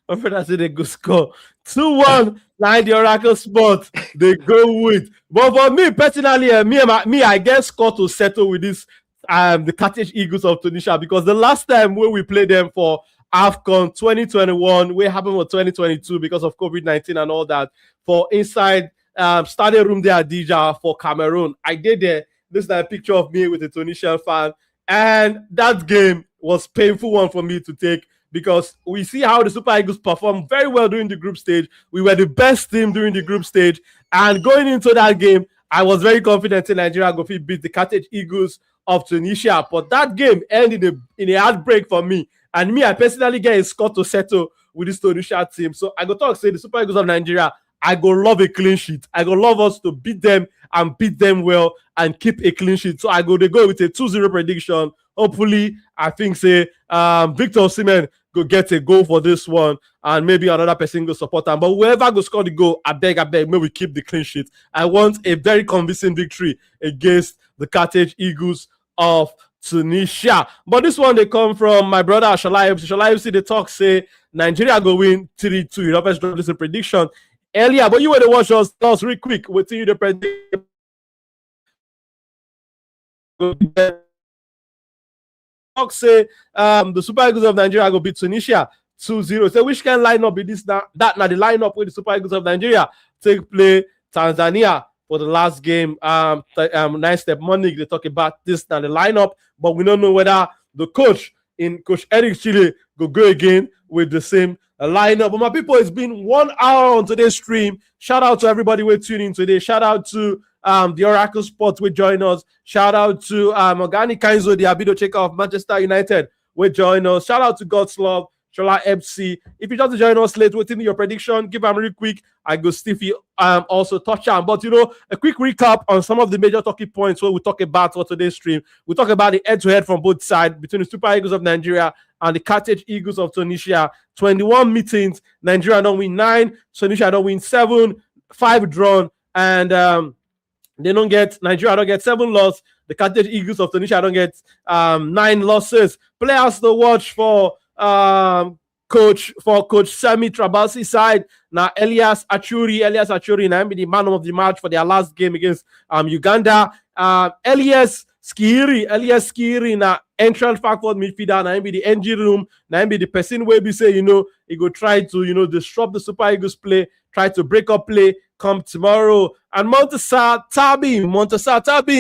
My brother said they go score. 2-1. Now the Oracle spot they go with. But for me personally, I get score to settle with this the Carthage Eagles of Tunisia, because the last time when we played them for AFCON 2021, we happened for 2022 because of COVID-19 and all that, for inside stadium room there at Dija for Cameroon. I did there. This is a picture of me with a Tunisian fan, and that game was painful one for me to take, because we see how the Super Eagles performed very well during the group stage. We were the best team during the group stage, and going into that game, I was very confident in Nigeria go beat the Carthage Eagles of Tunisia. But that game ended in a heartbreak for me. And me, I personally get a score to settle with this Tunisia team. So I go talk, say the Super Eagles of Nigeria, I go love a clean sheet. I go love us to beat them and beat them well and keep a clean sheet. So I go, they go with a 2-0 prediction. Hopefully, I think, say, Victor Osimhen go get a goal for this one, and maybe another person go support them. But whoever go score the goal, I beg, may we keep the clean sheet. I want a very convincing victory against the Carthage Eagles of Tunisia. But this one, they come from my brother Shalai FC. Shalai FC, they talk, say, Nigeria go win 3-2. You know, let's drop this in prediction earlier, but you were the watch us real quick. We'll see you the prediction. Say the Super Eagles of Nigeria go beat Tunisia 2-0. So which can line up with this now? That now the lineup with the Super Eagles of Nigeria take play Tanzania for the last game. Nice step Monday. They talk about this now the lineup, but we don't know whether the coach in Coach Eric Chile go again with the same lineup. But my people, it's been 1 hour on today's stream. Shout out to everybody we're tuning in today. Shout out to the Oracle Sports will join us. Shout out to Organic Kainzo, the Abido Checker of Manchester United will join us. Shout out to God's Love, Shola FC. If you just join us late, waiting your prediction, give them real quick. I go Stiffy also touch on. But you know, a quick recap on some of the major talking points where we talk about for today's stream. We talk about the head-to-head from both sides between the Super Eagles of Nigeria and the Carthage Eagles of Tunisia. 21 meetings, Nigeria don't win 9, Tunisia don't win 7, 5 drawn, and Nigeria don't get 7 losses. The Carthage Eagles of Tunisia don't get 9 losses. Players to watch for Coach Sami Trabasi side. Now Elias Achuri now be the man of the match for their last game against Uganda. Elias Skiri now entrance backward midfielder, now be the engine room, now be the person where we say, he go try to, disrupt the Super Eagles play, try to break up play come tomorrow. And Montesa Tabi,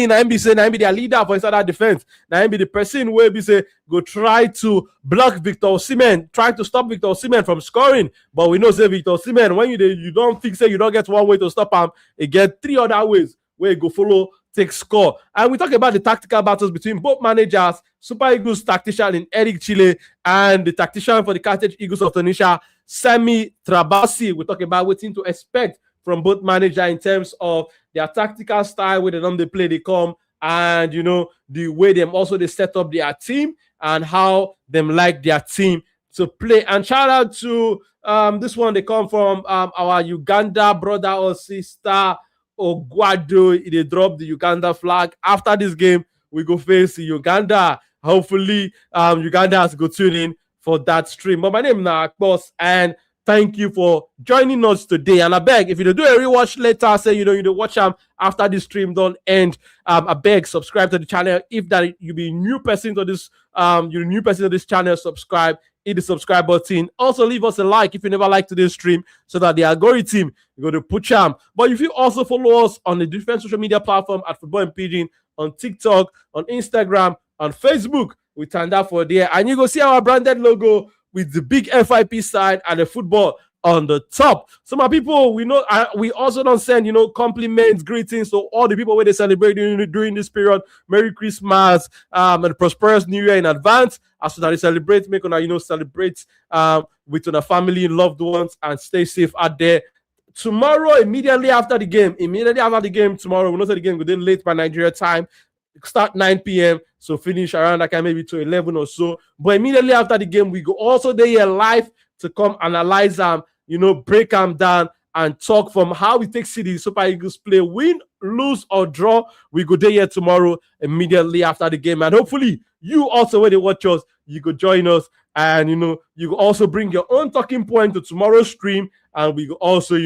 now be say, now be their leader for inside that defense. Now be the person where we say, go try to block Victor Osimhen, try to stop Victor Osimhen from scoring. But we know, say, Victor Osimhen, when you don't think, say, you don't get one way to stop him, you get 3 other ways where you go follow, take score. And we talk about the tactical battles between both managers, Super Eagles tactician in Eric Chile and the tactician for the Carthage Eagles of Tunisia, Sami Trabasi. We talk about what to expect from both managers in terms of their tactical style, where they play, they come, and the way they set up their team and how them like their team to play. And shout out to this one, they come from our Uganda brother or sister Ogwado. They drop the Uganda flag. After this game, we go face Uganda. Hopefully, Uganda has go tune in for that stream. But my name is Boss, and thank you for joining us today. And I beg, if you do a rewatch later, say you watch them after this stream don't end. I beg, subscribe to the channel. If that you be new person to this, you're a new person to this channel, subscribe. Hit the subscribe button. Also, leave us a like if you never liked this stream, so that the algorithm is going to push them. But if you also follow us on the different social media platform at Football and Pidgin, on TikTok, on Instagram, on Facebook, we turn that for there, and you go see our branded logo with the big FIP side and the football on the top. So my people, we know we also don't send compliments, greetings to all the people where they celebrate during this period. Merry Christmas and a prosperous New Year in advance. As soon as they celebrate, make celebrate with your family and loved ones, and stay safe out there. Tomorrow, immediately after the game, tomorrow, we know that the game will be late by Nigeria time. Start 9 p.m. so finish around like maybe to 11 or so. But immediately after the game, we go also there live to come analyze them, break them down and talk from how we take see the Super Eagles play, win, lose, or draw. We go there here tomorrow immediately after the game. And hopefully, you also, when they watch us, you could join us. And, you could also bring your own talking point to tomorrow's stream. And we could also,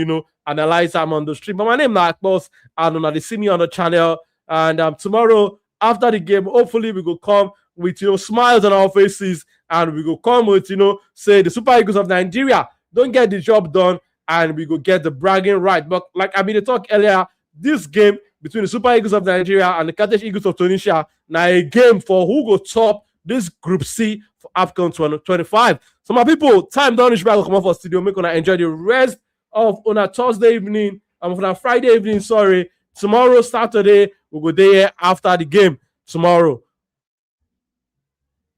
analyze them on the stream. But my name is Akbos, and they see me on the channel. And tomorrow, after the game, hopefully, we will come with, smiles on our faces. And we will come with, say the Super Eagles of Nigeria don't get the job done, and we go get the bragging right. But like I mean, talk earlier, this game between the Super Eagles of Nigeria and the Carthage Eagles of Tunisia, now a game for who go top this Group C for AFCON 2025. So my people, time done. Is come off for studio. Make gonna enjoy the rest of on a Thursday evening, on a Friday evening. Sorry, tomorrow Saturday we go there after the game tomorrow.